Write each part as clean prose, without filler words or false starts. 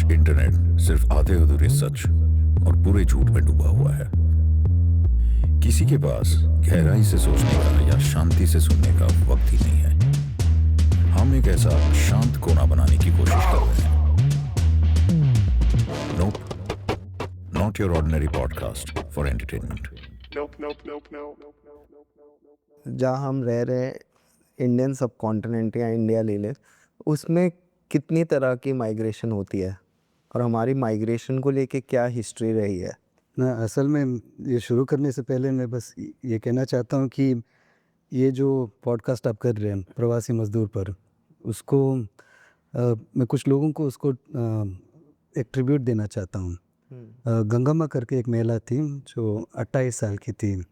Internet सिर्फ आधे अधूरे सच और पूरे झूठ में डूबा हुआ है। किसी के पास गहराई से सोचने का या शांति से सुनने का वक्त ही नहीं है। हम एक ऐसा शांत कोना बनाने की कोशिश कर रहे हैं। Nope, not your ordinary podcast for entertainment. जहाँ हम रह रहे हैं, इंडियन सब कॉन्टिनेंट या इंडिया ले ले, उसमें कितनी तरह की माइग्रेशन होती है और हमारी माइग्रेशन को लेके क्या हिस्ट्री रही है। ना असल में ये शुरू करने से पहले मैं बस ये कहना चाहता हूँ कि ये जो पॉडकास्ट आप कर रहे हैं प्रवासी मज़दूर पर, उसको मैं कुछ लोगों को उसको एक ट्रिब्यूट देना चाहता हूँ। गंगम्मा करके एक महिला थी जो 28 साल की थी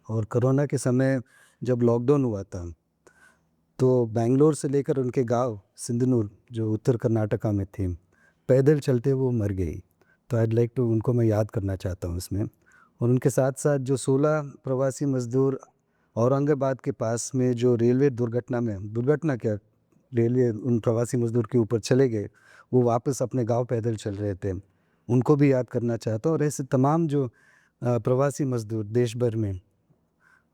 और कोरोना के समय जब लॉकडाउन हुआ था तो बेंगलोर से लेकर उनके गांव सिंधनूर जो उत्तर कर्नाटका में थी, पैदल चलते वो मर गई। तो आई लाइक टू उनको मैं याद करना चाहता हूँ इसमें। और उनके साथ साथ जो 16 प्रवासी मज़दूर औरंगाबाद के पास में जो रेलवे दुर्घटना क्या, रेलवे उन प्रवासी मज़दूर के ऊपर चले गए, वो वापस अपने गांव पैदल चल रहे थे, उनको भी याद करना चाहता हूँ। और ऐसे तमाम जो प्रवासी मज़दूर देश भर में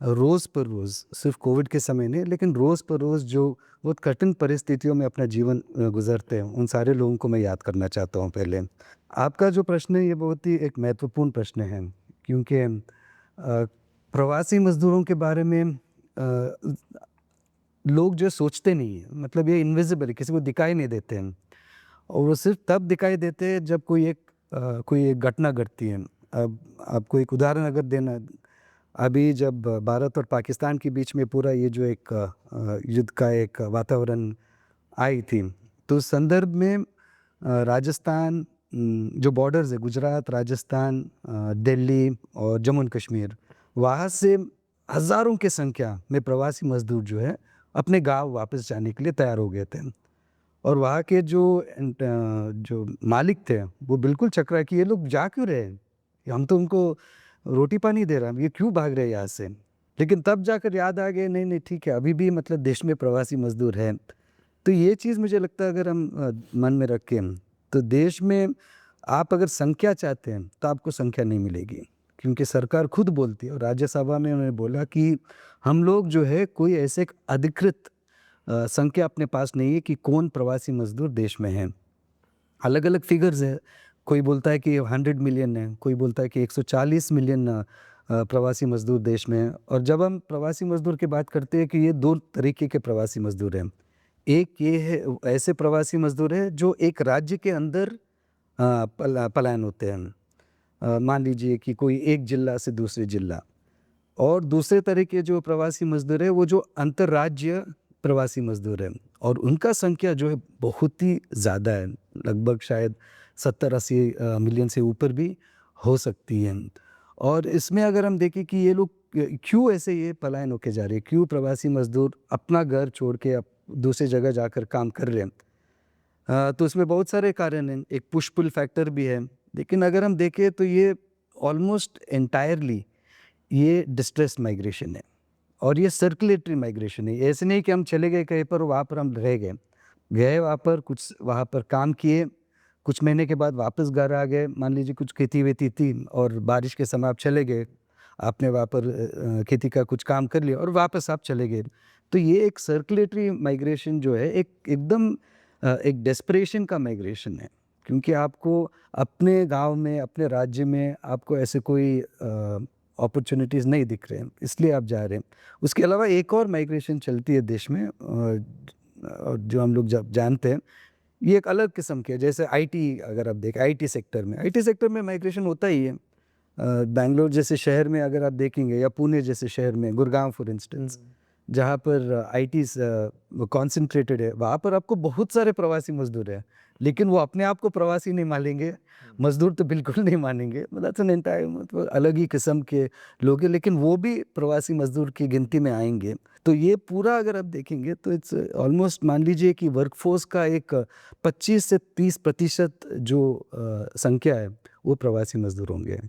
रोज़ पर रोज़, सिर्फ कोविड के समय नहीं लेकिन रोज़ पर रोज़ जो बहुत कठिन परिस्थितियों में अपना जीवन गुजरते हैं, उन सारे लोगों को मैं याद करना चाहता हूँ। पहले आपका जो प्रश्न है ये बहुत ही एक महत्वपूर्ण प्रश्न है, क्योंकि प्रवासी मज़दूरों के बारे में लोग जो सोचते नहीं है, मतलब ये इनविजिबल है, किसी को दिखाई नहीं देते हैं। और वो सिर्फ तब दिखाई देते हैं जब कोई एक घटना घटती है। अब आपको एक उदाहरण अगर देना, अभी जब भारत और पाकिस्तान के बीच में पूरा ये जो एक युद्ध का एक वातावरण आई थी, तो उस संदर्भ में राजस्थान जो बॉर्डर्स है, गुजरात, राजस्थान, दिल्ली और जम्मू एंड कश्मीर, वहाँ से हज़ारों की संख्या में प्रवासी मज़दूर जो है अपने गांव वापस जाने के लिए तैयार हो गए थे। और वहाँ के जो मालिक थे वो बिल्कुल चकरा कि ये लोग जा क्यों रहे हैं, हम तो उनको रोटी पानी दे रहा है, ये क्यों भाग रहे हैं यहाँ से। लेकिन तब जाकर याद आ गए नहीं ठीक है, अभी भी मतलब देश में प्रवासी मज़दूर हैं। तो ये चीज़ मुझे लगता है अगर हम मन में रखें तो देश में आप अगर संख्या चाहते हैं तो आपको संख्या नहीं मिलेगी, क्योंकि सरकार खुद बोलती है और राज्यसभा में उन्होंने बोला कि हम लोग जो है कोई ऐसे एक अधिकृत संख्या अपने पास नहीं है कि कौन प्रवासी मज़दूर देश में हैं। अलग अलग फिगर्स है, कोई बोलता है कि 100 मिलियन है, कोई बोलता है कि 140 मिलियन प्रवासी मज़दूर देश में हैं। और जब हम प्रवासी मज़दूर की बात करते हैं कि ये दो तरीके के प्रवासी मज़दूर हैं। एक ये है, ऐसे प्रवासी मज़दूर हैं जो एक राज्य के अंदर पलायन होते हैं, मान लीजिए कि कोई एक जिला से दूसरे जिला। और दूसरे तरह के जो प्रवासी मज़दूर है वो जो अंतर्राज्य प्रवासी मज़दूर हैं, और उनका संख्या जो है बहुत ही ज़्यादा है, लगभग शायद 70-80 मिलियन से ऊपर भी हो सकती है। और इसमें अगर हम देखें कि ये लोग क्यों ऐसे ये पलायन होके जा रहे हैं, क्यों प्रवासी मज़दूर अपना घर छोड़ के दूसरी जगह जाकर काम कर रहे हैं, तो इसमें बहुत सारे कारण हैं। एक पुश पुल फैक्टर भी है, लेकिन अगर हम देखें तो ये ऑलमोस्ट एंटायरली ये डिस्ट्रेस माइग्रेशन है और ये सर्कुलेटरी माइग्रेशन है। ऐसे नहीं कि हम चले गए कहीं पर, वहाँ पर हम रह गए वहाँ पर, कुछ वहाँ पर काम किए, कुछ महीने के बाद वापस घर आ गए। मान लीजिए कुछ खेती वेती थी और बारिश के समय आप चले गए, आपने वहाँ पर खेती का कुछ काम कर लिया और वापस आप चले गए। तो ये एक सर्कुलेटरी माइग्रेशन जो है एकदम एक डेस्परेशन का माइग्रेशन है, क्योंकि आपको अपने गांव में, अपने राज्य में आपको ऐसे कोई अपॉर्चुनिटीज़ नहीं दिख रहे हैं, इसलिए आप जा रहे हैं। उसके अलावा एक और माइग्रेशन चलती है देश में, और जो हम लोग जब जानते हैं, ये एक अलग किस्म की है। जैसे आईटी, अगर आप देखें आईटी सेक्टर में माइग्रेशन होता ही है। बेंगलोर जैसे शहर में अगर आप देखेंगे, या पुणे जैसे शहर में, गुड़गांव फॉर इंस्टेंस, जहाँ पर आईटी कॉन्सेंट्रेटेड है, वहाँ पर आपको बहुत सारे प्रवासी मज़दूर हैं, लेकिन वो अपने आप को प्रवासी नहीं मानेंगे, मज़दूर तो बिल्कुल नहीं मानेंगे, मतलब अलग ही किस्म के लोग हैं, लेकिन वो भी प्रवासी मज़दूर की गिनती में आएंगे। तो ये पूरा अगर आप देखेंगे तो इट्स ऑलमोस्ट, मान लीजिए कि वर्कफोर्स का एक 25 से 30% जो संख्या है वो प्रवासी मज़दूर होंगे।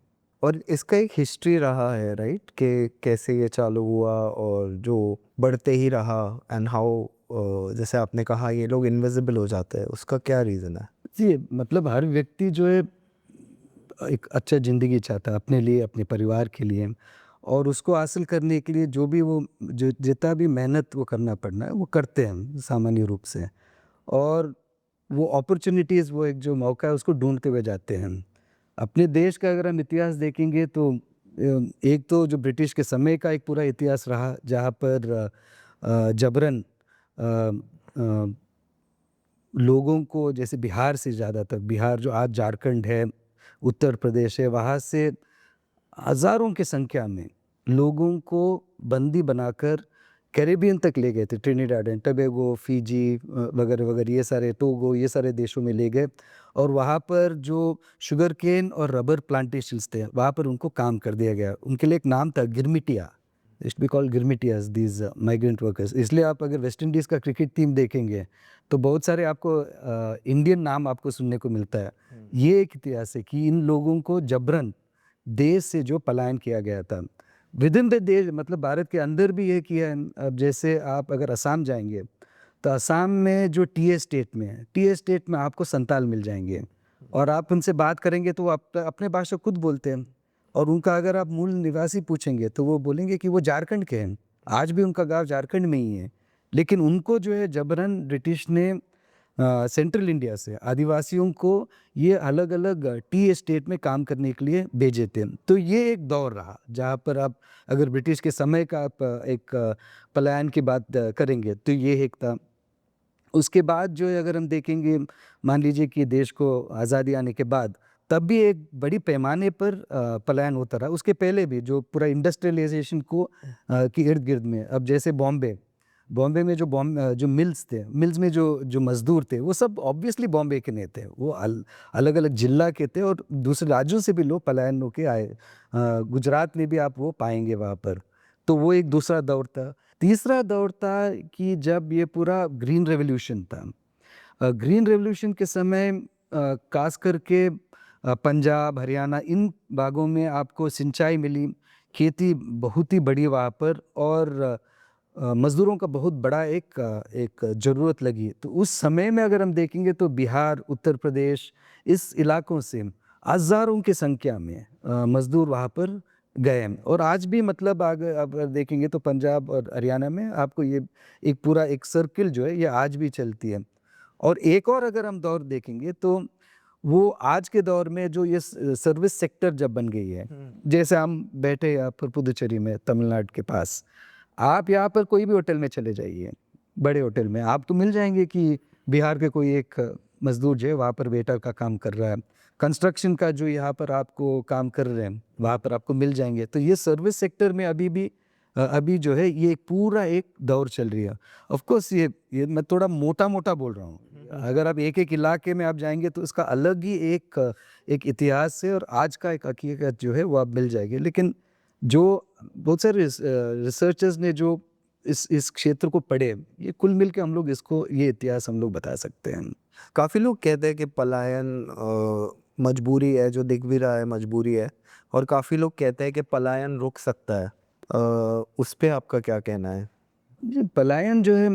और इसका एक हिस्ट्री रहा है, राइट, कि कैसे ये चालू हुआ और जो बढ़ते ही रहा, एंड हाउ जैसे आपने कहा ये लोग इनविजिबल हो जाते हैं, उसका क्या रीज़न है? जी, मतलब हर व्यक्ति जो है एक अच्छा ज़िंदगी चाहता है अपने लिए, अपने परिवार के लिए, और उसको हासिल करने के लिए जो भी वो जो जितना भी मेहनत वो करना पड़ना है वो करते हैं सामान्य रूप से। और वो अपॉर्च्युनिटीज़, वो एक जो मौका है उसको ढूँढते हुए जाते हैं। अपने देश का अगर हम इतिहास देखेंगे तो एक तो जो ब्रिटिश के समय का एक पूरा इतिहास रहा जहाँ पर जबरन अ, लोगों को, जैसे बिहार से, ज़्यादातर बिहार जो आज झारखंड है, उत्तर प्रदेश है, वहाँ से हज़ारों की संख्या में लोगों को बंदी बनाकर कैरिबियन तक ले गए थे, ट्रिनिडाड एंड टोबैगो, फिजी वगैरह वगैरह, ये सारे टोगो, ये सारे देशों में ले गए। और वहाँ पर जो शुगर केन और रबर प्लांटेशंस थे वहाँ पर उनको काम कर दिया गया। उनके लिए एक नाम था girmitiya, it be called girmitiyas these migrant workers. इसलिए आप अगर वेस्ट इंडीज़ का क्रिकेट टीम देखेंगे तो बहुत सारे आपको इंडियन नाम आपको सुनने को मिलता है। ये एक इतिहास है कि इन लोगों को जबरन देश से जो पलायन किया गया था विद इन द देश, मतलब भारत के अंदर भी ये किया है। अब जैसे आप अगर असम जाएंगे तो असम में जो टी एस्टेट में है, टी एस्टेट में आपको संताल मिल जाएंगे, और आप उनसे बात करेंगे तो वो अपने भाषा खुद बोलते हैं। और उनका अगर आप मूल निवासी पूछेंगे तो वो बोलेंगे कि वो झारखंड के हैं, आज भी उनका गांव झारखंड में ही है। लेकिन उनको जो है जबरन ब्रिटिश ने सेंट्रल इंडिया से आदिवासियों को ये अलग अलग टी एस्टेट में काम करने के लिए भेजे थे। तो ये एक दौर रहा जहाँ पर आप अगर ब्रिटिश के समय का आप एक पलायन की बात करेंगे तो ये एक था। उसके बाद जो है अगर हम देखेंगे, मान लीजिए कि देश को आज़ादी आने के बाद तब भी एक बड़ी पैमाने पर पलायन होता रहा। उसके पहले भी जो पूरा इंडस्ट्रियलाइजेशन को की इर्द गिर्द में, अब जैसे बॉम्बे में जो मिल्स थे, मिल्स में जो मजदूर थे वो सब ऑब्वियसली बॉम्बे के नहीं थे, वो अलग अलग जिला के थे, और दूसरे राज्यों से भी लोग पलायन होके आए। गुजरात में भी आप वो पाएंगे वहाँ पर। तो वो एक दूसरा दौर था। तीसरा दौर था कि जब ये पूरा ग्रीन रेवोल्यूशन था। ग्रीन रेवोल्यूशन के समय खास करके पंजाब, हरियाणा, इन भागों में आपको सिंचाई मिली, खेती बहुत ही बढ़ी वहाँ पर, और मज़दूरों का बहुत बड़ा एक ज़रूरत लगी। तो उस समय में अगर हम देखेंगे तो बिहार, उत्तर प्रदेश, इस इलाकों से हज़ारों की संख्या में मज़दूर वहाँ पर गए हैं। और आज भी मतलब अगर देखेंगे तो पंजाब और हरियाणा में आपको ये एक पूरा एक सर्किल जो है ये आज भी चलती है। और एक और अगर हम दौर देखेंगे तो वो आज के दौर में जो ये सर्विस सेक्टर जब बन गई है, जैसे हम बैठे यहाँ पर पुदुचेरी में, तमिलनाडु के पास, आप यहाँ पर कोई भी होटल में चले जाइए, बड़े होटल में आप तो मिल जाएंगे कि बिहार के कोई एक मजदूर जो है वहाँ पर वेटर का काम कर रहा है। कंस्ट्रक्शन का जो यहाँ पर आपको काम कर रहे हैं वहाँ पर आपको मिल जाएंगे। तो ये सर्विस सेक्टर में अभी जो है ये पूरा एक दौर चल रही है। ऑफ कोर्स ये मैं थोड़ा मोटा मोटा बोल रहा हूँ। अगर आप एक एक इलाके में आप जाएंगे तो इसका अलग ही एक इतिहास है, और आज का एक हकीकत जो है वो आप मिल जाएगी। लेकिन जो बहुत सारे रिसर्चर्स ने जो इस क्षेत्र को पढ़े, ये कुल मिल के हम लोग इसको, ये इतिहास हम लोग बता सकते हैं। काफ़ी लोग कहते हैं कि पलायन मजबूरी है, जो दिख भी रहा है मजबूरी है, और काफ़ी लोग कहते हैं कि पलायन रुक सकता है। उस पे आपका क्या कहना है? ये पलायन जो है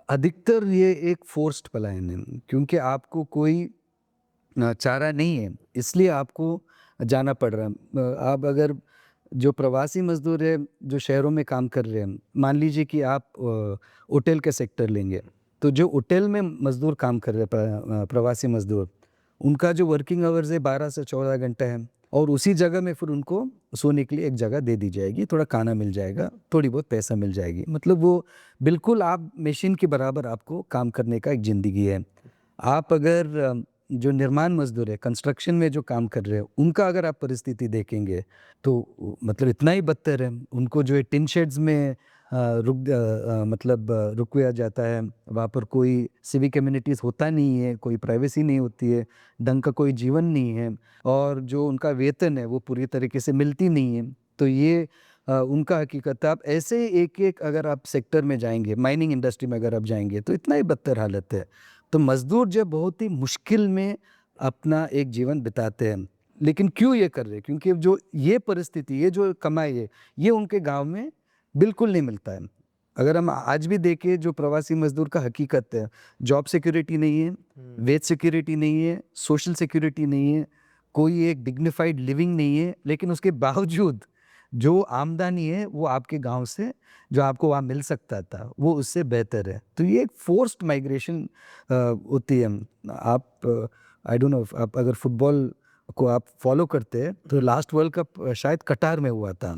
अधिकतर ये एक फोर्स्ड पलायन है, क्योंकि आपको कोई चारा नहीं है, इसलिए आपको जाना पड़ रहा है। आप अगर जो प्रवासी मजदूर है जो शहरों में काम कर रहे हैं, मान लीजिए कि आप होटल के सेक्टर लेंगे, तो जो होटल में मजदूर काम कर रहे हैं, प्रवासी मजदूर, उनका जो वर्किंग आवर्स है 12 से 14 घंटे है, और उसी जगह में फिर उनको सोने के लिए एक जगह दे दी जाएगी, थोड़ा खाना मिल जाएगा, थोड़ी बहुत पैसा मिल जाएगी। मतलब वो बिल्कुल आप मशीन के बराबर आपको काम करने का एक ज़िंदगी है। आप अगर जो निर्माण मजदूर है, कंस्ट्रक्शन में जो काम कर रहे हैं, उनका अगर आप परिस्थिति देखेंगे तो मतलब इतना ही बदतर है। उनको जो है टिन शेड्स में रुकवाया जाता है। वहाँ पर कोई सिविक कम्युनिटीज़ होता नहीं है, कोई प्राइवेसी नहीं होती है, ढंग का कोई जीवन नहीं है, और जो उनका वेतन है वो पूरी तरीके से मिलती नहीं है। तो ये उनका हकीकत है। आप ऐसे एक एक अगर आप सेक्टर में जाएंगे, माइनिंग इंडस्ट्री में अगर आप जाएंगे तो इतना ही बदतर हालत है। तो मज़दूर जब बहुत ही मुश्किल में अपना एक जीवन बिताते हैं, लेकिन क्यों ये कर रहे हैं? क्योंकि जो ये परिस्थिति, ये जो कमाई है, ये उनके गांव में बिल्कुल नहीं मिलता है। अगर हम आज भी देखें जो प्रवासी मजदूर का हकीकत है, जॉब सिक्योरिटी नहीं है, वेज सिक्योरिटी नहीं है, सोशल सिक्योरिटी नहीं है, कोई एक डिग्निफाइड लिविंग नहीं है, लेकिन उसके बावजूद जो आमदनी है वो आपके गांव से जो आपको वहाँ मिल सकता था वो उससे बेहतर है। तो ये एक फोर्स्ड माइग्रेशन होती है। आप आई डोंट नो, आप अगर फुटबॉल को आप फॉलो करते हैं तो लास्ट वर्ल्ड कप शायद कतार में हुआ था।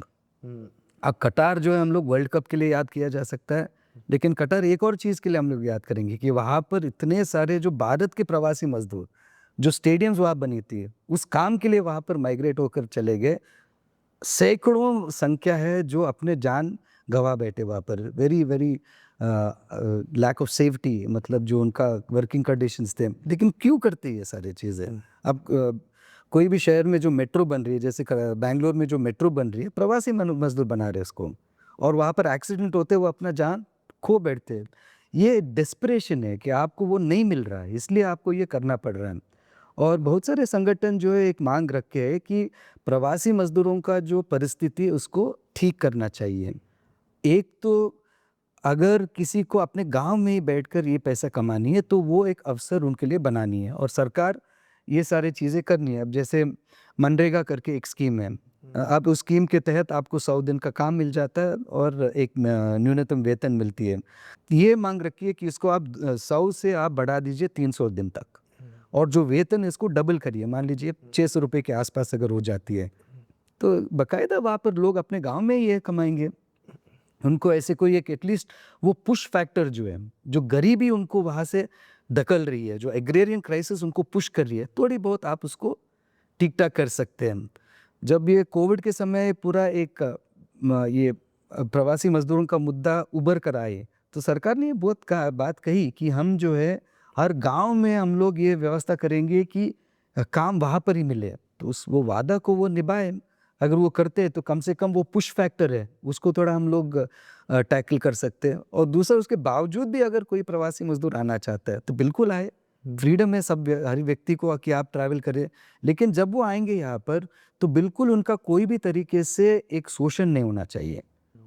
अब कतार जो है हम लोग वर्ल्ड कप के लिए याद किया जा सकता है, लेकिन कतार एक और चीज़ के लिए हम लोग याद करेंगे कि वहाँ पर इतने सारे जो भारत के प्रवासी मजदूर जो स्टेडियम्स वहाँ बनी थी उस काम के लिए वहाँ पर माइग्रेट होकर चले गए। सैकड़ों संख्या है जो अपने जान गंवा बैठे वहाँ पर। Very very lack of safety, मतलब जो उनका वर्किंग कंडीशंस थे। लेकिन क्यों करते ये सारी चीज़ें? अब कोई भी शहर में जो मेट्रो बन रही है, जैसे बैंगलोर में जो मेट्रो बन रही है, प्रवासी मजदूर बना रहे हैं उसको, और वहाँ पर एक्सीडेंट होते वो अपना जान खो बैठते हैं। ये डेस्परेशन है कि आपको वो नहीं मिल रहा है, इसलिए आपको ये करना पड़ रहा है। और बहुत सारे संगठन जो है एक मांग रखे है कि प्रवासी मजदूरों का जो परिस्थिति उसको ठीक करना चाहिए। एक तो अगर किसी को अपने गांव में ही बैठकर ये पैसा कमानी है तो वो एक अवसर उनके लिए बनानी है, और सरकार ये सारी चीज़ें करनी है। अब जैसे मनरेगा करके एक स्कीम है, अब उस स्कीम के तहत आपको 100 दिन का काम मिल जाता है और एक न्यूनतम वेतन मिलती है। ये मांग रखी है कि इसको आप 100 से आप बढ़ा दीजिए 300 दिन तक, और जो वेतन है इसको डबल करिए। मान लीजिए 600 रुपये के आसपास अगर हो जाती है तो बाकायदा वहाँ पर लोग अपने गांव में ही ये कमाएंगे। उनको ऐसे कोई एक एटलीस्ट वो पुश फैक्टर जो है, जो गरीबी उनको वहाँ से धकल रही है, जो एग्रेरियन क्राइसिस उनको पुश कर रही है, थोड़ी बहुत आप उसको ठीक ठाक कर सकते हैं। जब ये कोविड के समय पूरा एक ये प्रवासी मजदूरों का मुद्दा उभर कर आए तो सरकार ने बहुत बात कही कि हम जो है हर गांव में हम लोग ये व्यवस्था करेंगे कि काम वहाँ पर ही मिले। तो उस वो वादा को वो निभाए। अगर वो करते हैं तो कम से कम वो पुश फैक्टर है उसको थोड़ा हम लोग टैकल कर सकते हैं। और दूसरा, उसके बावजूद भी अगर कोई प्रवासी मजदूर आना चाहता है तो बिल्कुल आए, फ्रीडम है सब हर व्यक्ति को कि आप ट्रैवल करें। लेकिन जब वो आएंगे यहाँ पर तो बिल्कुल उनका कोई भी तरीके से एक शोषण नहीं होना चाहिए।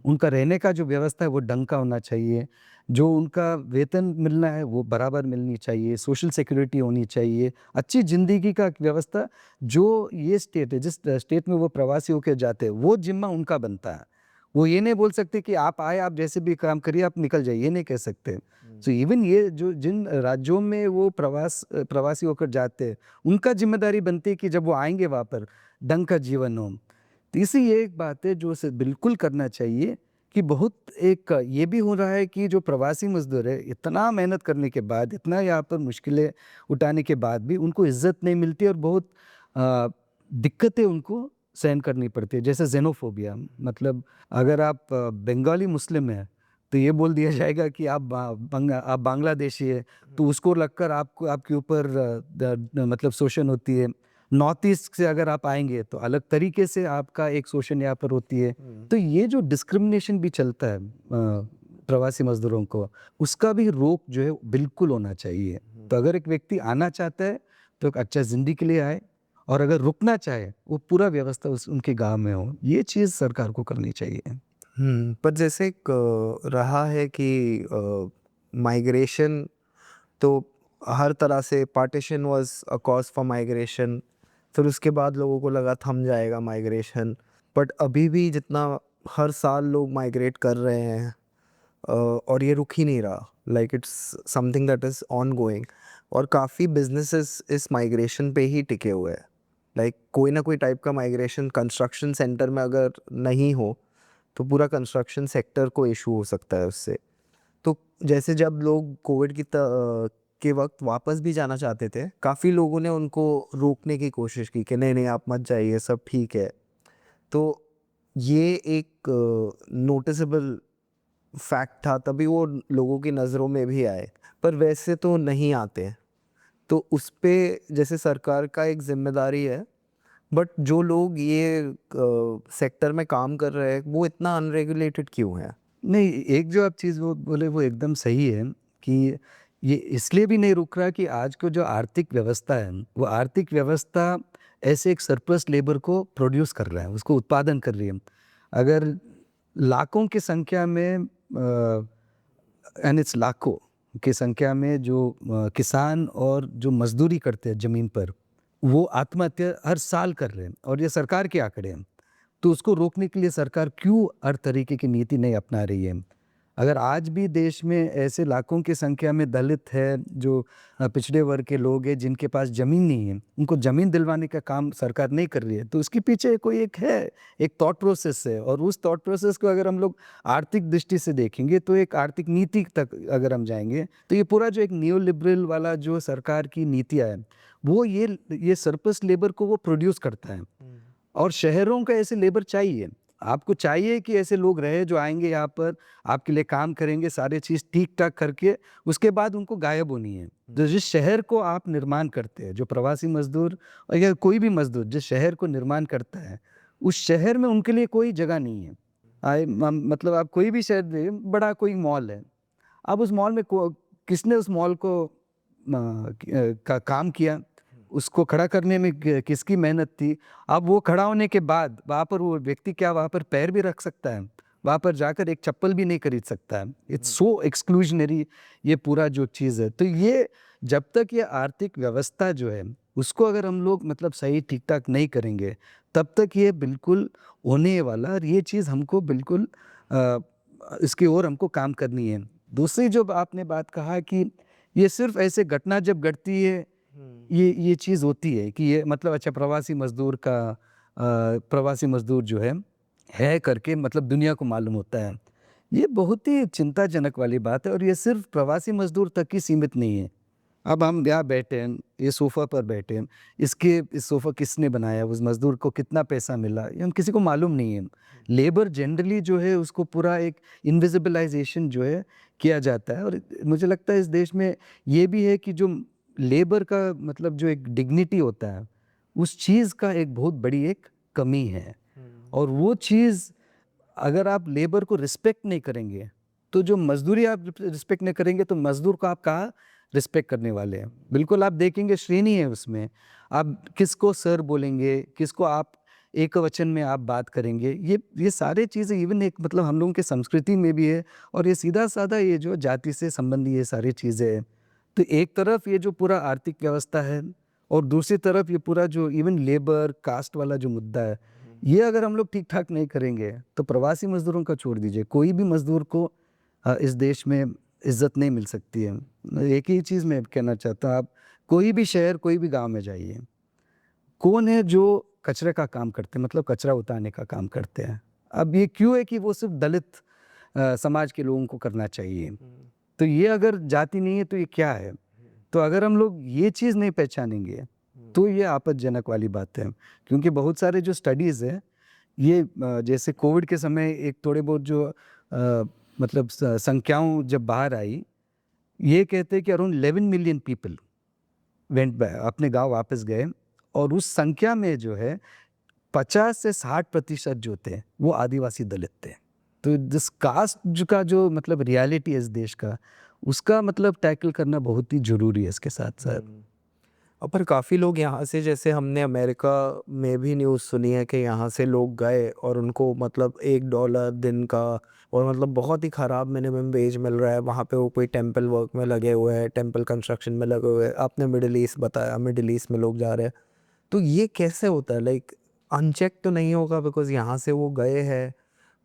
उनका रहने का जो व्यवस्था है वो ढंग का होना चाहिए, जो उनका वेतन मिलना है वो बराबर मिलनी चाहिए, सोशल सिक्योरिटी होनी चाहिए, अच्छी ज़िंदगी का व्यवस्था। जो ये स्टेट है, जिस स्टेट में वो प्रवासी होकर जाते हैं, वो जिम्मा उनका बनता है। वो ये नहीं बोल सकते कि आप आए, आप जैसे भी काम करिए, आप निकल जाइए, ये नहीं कह सकते। सो इवन ये जो जिन राज्यों में वो प्रवासी होकर जाते हैं, उनका जिम्मेदारी बनती है कि जब वो आएंगे वहाँ पर ढंग का जीवन हो। तीसरी ये एक बात है जो उसे बिल्कुल करना चाहिए कि बहुत एक ये भी हो रहा है कि जो प्रवासी मजदूर है इतना मेहनत करने के बाद, इतना यहाँ पर मुश्किलें उठाने के बाद भी उनको इज्जत नहीं मिलती और बहुत दिक्कतें उनको सहन करनी पड़ती है। जैसे जेनोफोबिया, मतलब अगर आप बंगाली मुस्लिम हैं तो ये बोल दिया जाएगा कि आप बांग्लादेशी है, तो उसको लगकर आपको आपके ऊपर मतलब शोषण होती है। नॉर्थ ईस्ट से अगर आप आएंगे तो अलग तरीके से आपका एक शोषण यहाँ पर होती है। तो ये जो डिस्क्रिमिनेशन भी चलता है प्रवासी मजदूरों को, उसका भी रोक जो है बिल्कुल होना चाहिए। तो अगर एक व्यक्ति आना चाहता है तो एक अच्छा जिंदगी के लिए आए, और अगर रुकना चाहे वो पूरा व्यवस्था उनके गांव में हो। ये चीज़ सरकार को करनी चाहिए। पर जैसे एक रहा है कि माइग्रेशन तो हर तरह से, partition was a cause for migration, फिर उसके बाद लोगों को लगा थम जाएगा माइग्रेशन, बट अभी भी जितना हर साल लोग माइग्रेट कर रहे हैं और ये रुक ही नहीं रहा, like it's something that is on going. और काफ़ी बिजनेसेस इस माइग्रेशन पे ही टिके हुए हैं। लाइक कोई ना कोई टाइप का माइग्रेशन कंस्ट्रक्शन सेंटर में अगर नहीं हो तो पूरा कंस्ट्रक्शन सेक्टर को इशू हो सकता है उससे। तो जैसे जब लोग कोविड के वक्त वापस भी जाना चाहते थे, काफ़ी लोगों ने उनको रोकने की कोशिश की कि नहीं नहीं आप मत जाइए, सब ठीक है। तो ये एक नोटिसेबल फैक्ट था, तभी वो लोगों की नज़रों में भी आए, पर वैसे तो नहीं आते। तो उस पे जैसे सरकार का एक जिम्मेदारी है, बट जो लोग ये सेक्टर में काम कर रहे हैं वो इतना अनरेगुलेटेड क्यों है? नहीं, एक जो आप चीज़ वो बोले वो एकदम सही है कि ये इसलिए भी नहीं रुक रहा कि आज को जो आर्थिक व्यवस्था है वो आर्थिक व्यवस्था ऐसे एक सरप्लस लेबर को प्रोड्यूस कर रहा है, उसको उत्पादन कर रही है। अगर लाखों की संख्या में एंड इट्स लाखों की संख्या में जो किसान और जो मजदूरी करते हैं ज़मीन पर, वो आत्महत्या हर साल कर रहे हैं और ये सरकार के आंकड़े हैं। तो उसको रोकने के लिए सरकार क्यों हर तरीके की नीति नहीं अपना रही है? अगर आज भी देश में ऐसे लाखों की संख्या में दलित है, जो पिछड़े वर्ग के लोग हैं जिनके पास ज़मीन नहीं है, उनको ज़मीन दिलवाने का काम सरकार नहीं कर रही है, तो उसके पीछे कोई एक थॉट प्रोसेस है। और उस थॉट प्रोसेस को अगर हम लोग आर्थिक दृष्टि से देखेंगे, तो एक आर्थिक नीति तक अगर हम जाएंगे, तो ये पूरा जो एक नियो लिबरल वाला जो सरकार की नीतियाँ है, वो ये सरप्लस लेबर को वो प्रोड्यूस करता है। और शहरों का ऐसे लेबर चाहिए, आपको चाहिए कि ऐसे लोग रहे जो आएंगे यहाँ पर, आपके लिए काम करेंगे, सारे चीज़ ठीक ठाक करके उसके बाद उनको गायब होनी है। तो जिस शहर को आप निर्माण करते हैं, जो प्रवासी मजदूर या कोई भी मजदूर जिस शहर को निर्माण करता है, उस शहर में उनके लिए कोई जगह नहीं है। मतलब आप कोई भी शहर देखिए, बड़ा कोई मॉल है, अब उस मॉल में किसने उस मॉल को का काम किया, उसको खड़ा करने में किसकी मेहनत थी? अब वो खड़ा होने के बाद वहाँ पर वो व्यक्ति क्या वहाँ पर पैर भी रख सकता है? वहाँ पर जाकर एक चप्पल भी नहीं खरीद सकता है। इट्स सो एक्सक्लूजनरी ये पूरा जो चीज़ है। तो ये जब तक ये आर्थिक व्यवस्था जो है उसको अगर हम लोग मतलब सही ठीक ठाक नहीं करेंगे, तब तक ये बिल्कुल होने वाला, और ये चीज़ हमको बिल्कुल इसकी ओर हमको काम करनी है। दूसरी जो आपने बात कहा कि ये सिर्फ ऐसे घटना जब घटती है, ये चीज़ होती है कि ये मतलब अच्छा प्रवासी मजदूर जो है करके मतलब दुनिया को मालूम होता है। ये बहुत ही चिंताजनक वाली बात है और ये सिर्फ प्रवासी मजदूर तक ही सीमित नहीं है। अब हम यहाँ बैठे हैं, ये सोफ़ा पर बैठे हैं, इस सोफ़ा किसने बनाया, उस मज़दूर को कितना पैसा मिला, ये हम किसी को मालूम नहीं है। लेबर जनरली जो है उसको पूरा एक इनविजिबलाइजेशन जो है किया जाता है। और मुझे लगता है इस देश में ये भी है कि जो लेबर का मतलब जो एक डिग्निटी होता है, उस चीज़ का एक बहुत बड़ी एक कमी है। और वो चीज़ अगर आप लेबर को रिस्पेक्ट नहीं करेंगे, तो जो मजदूरी आप रिस्पेक्ट नहीं करेंगे, तो मजदूर को आप कहाँ रिस्पेक्ट करने वाले हैं? बिल्कुल आप देखेंगे श्रेणी है उसमें, आप किसको सर बोलेंगे, किसको आप एकवचन में आप बात करेंगे, ये सारे चीज़ें इवन एक मतलब हम लोगों की संस्कृति में भी है। और ये सीधा-साधा ये जो जाति से संबंधी ये सारी चीज़ें हैं। तो एक तरफ ये जो पूरा आर्थिक व्यवस्था है और दूसरी तरफ ये पूरा जो इवन लेबर कास्ट वाला जो मुद्दा है, ये अगर हम लोग ठीक ठाक नहीं करेंगे, तो प्रवासी मजदूरों का छोड़ दीजिए, कोई भी मजदूर को इस देश में इज्जत नहीं मिल सकती है। एक ही चीज़ मैं कहना चाहता हूँ, आप कोई भी शहर कोई भी गांव में जाइए, कौन है जो कचरे का काम करते हैं, मतलब कचरा उतारने का काम करते हैं? अब ये क्यों है कि वो सिर्फ दलित समाज के लोगों को करना चाहिए? तो ये अगर जाति नहीं है तो ये क्या है? तो अगर हम लोग ये चीज़ नहीं पहचानेंगे, तो ये आपत्तिजनक वाली बात है। क्योंकि बहुत सारे जो स्टडीज़ है, ये जैसे कोविड के समय एक थोड़े बहुत जो मतलब संख्याओं जब बाहर आई, ये कहते हैं कि around 11 million people went back, अपने गाँव वापस गए। और उस संख्या में जो है 50 से 60% जो थे वो आदिवासी दलित थे। तो जिस कास्ट का जो मतलब रियलिटी है इस देश का, उसका मतलब टैकल करना बहुत ही ज़रूरी है इसके साथ-साथ। और पर काफ़ी लोग यहाँ से, जैसे हमने अमेरिका में भी न्यूज़ सुनी है कि यहाँ से लोग गए और उनको मतलब $1 दिन का और मतलब बहुत ही ख़राब मिनिमम वेज मिल रहा है। वहाँ पे वो कोई टेंपल वर्क में लगे हुए हैं, टेंपल कंस्ट्रक्शन में लगे हुए हैं। आपने मिडिल ईस्ट बताया, मिडिल ईस्ट में लोग जा रहे हैं। तो ये कैसे होता है? लाइक अनचेक तो नहीं होगा, बिकॉज़ यहाँ से वो गए हैं,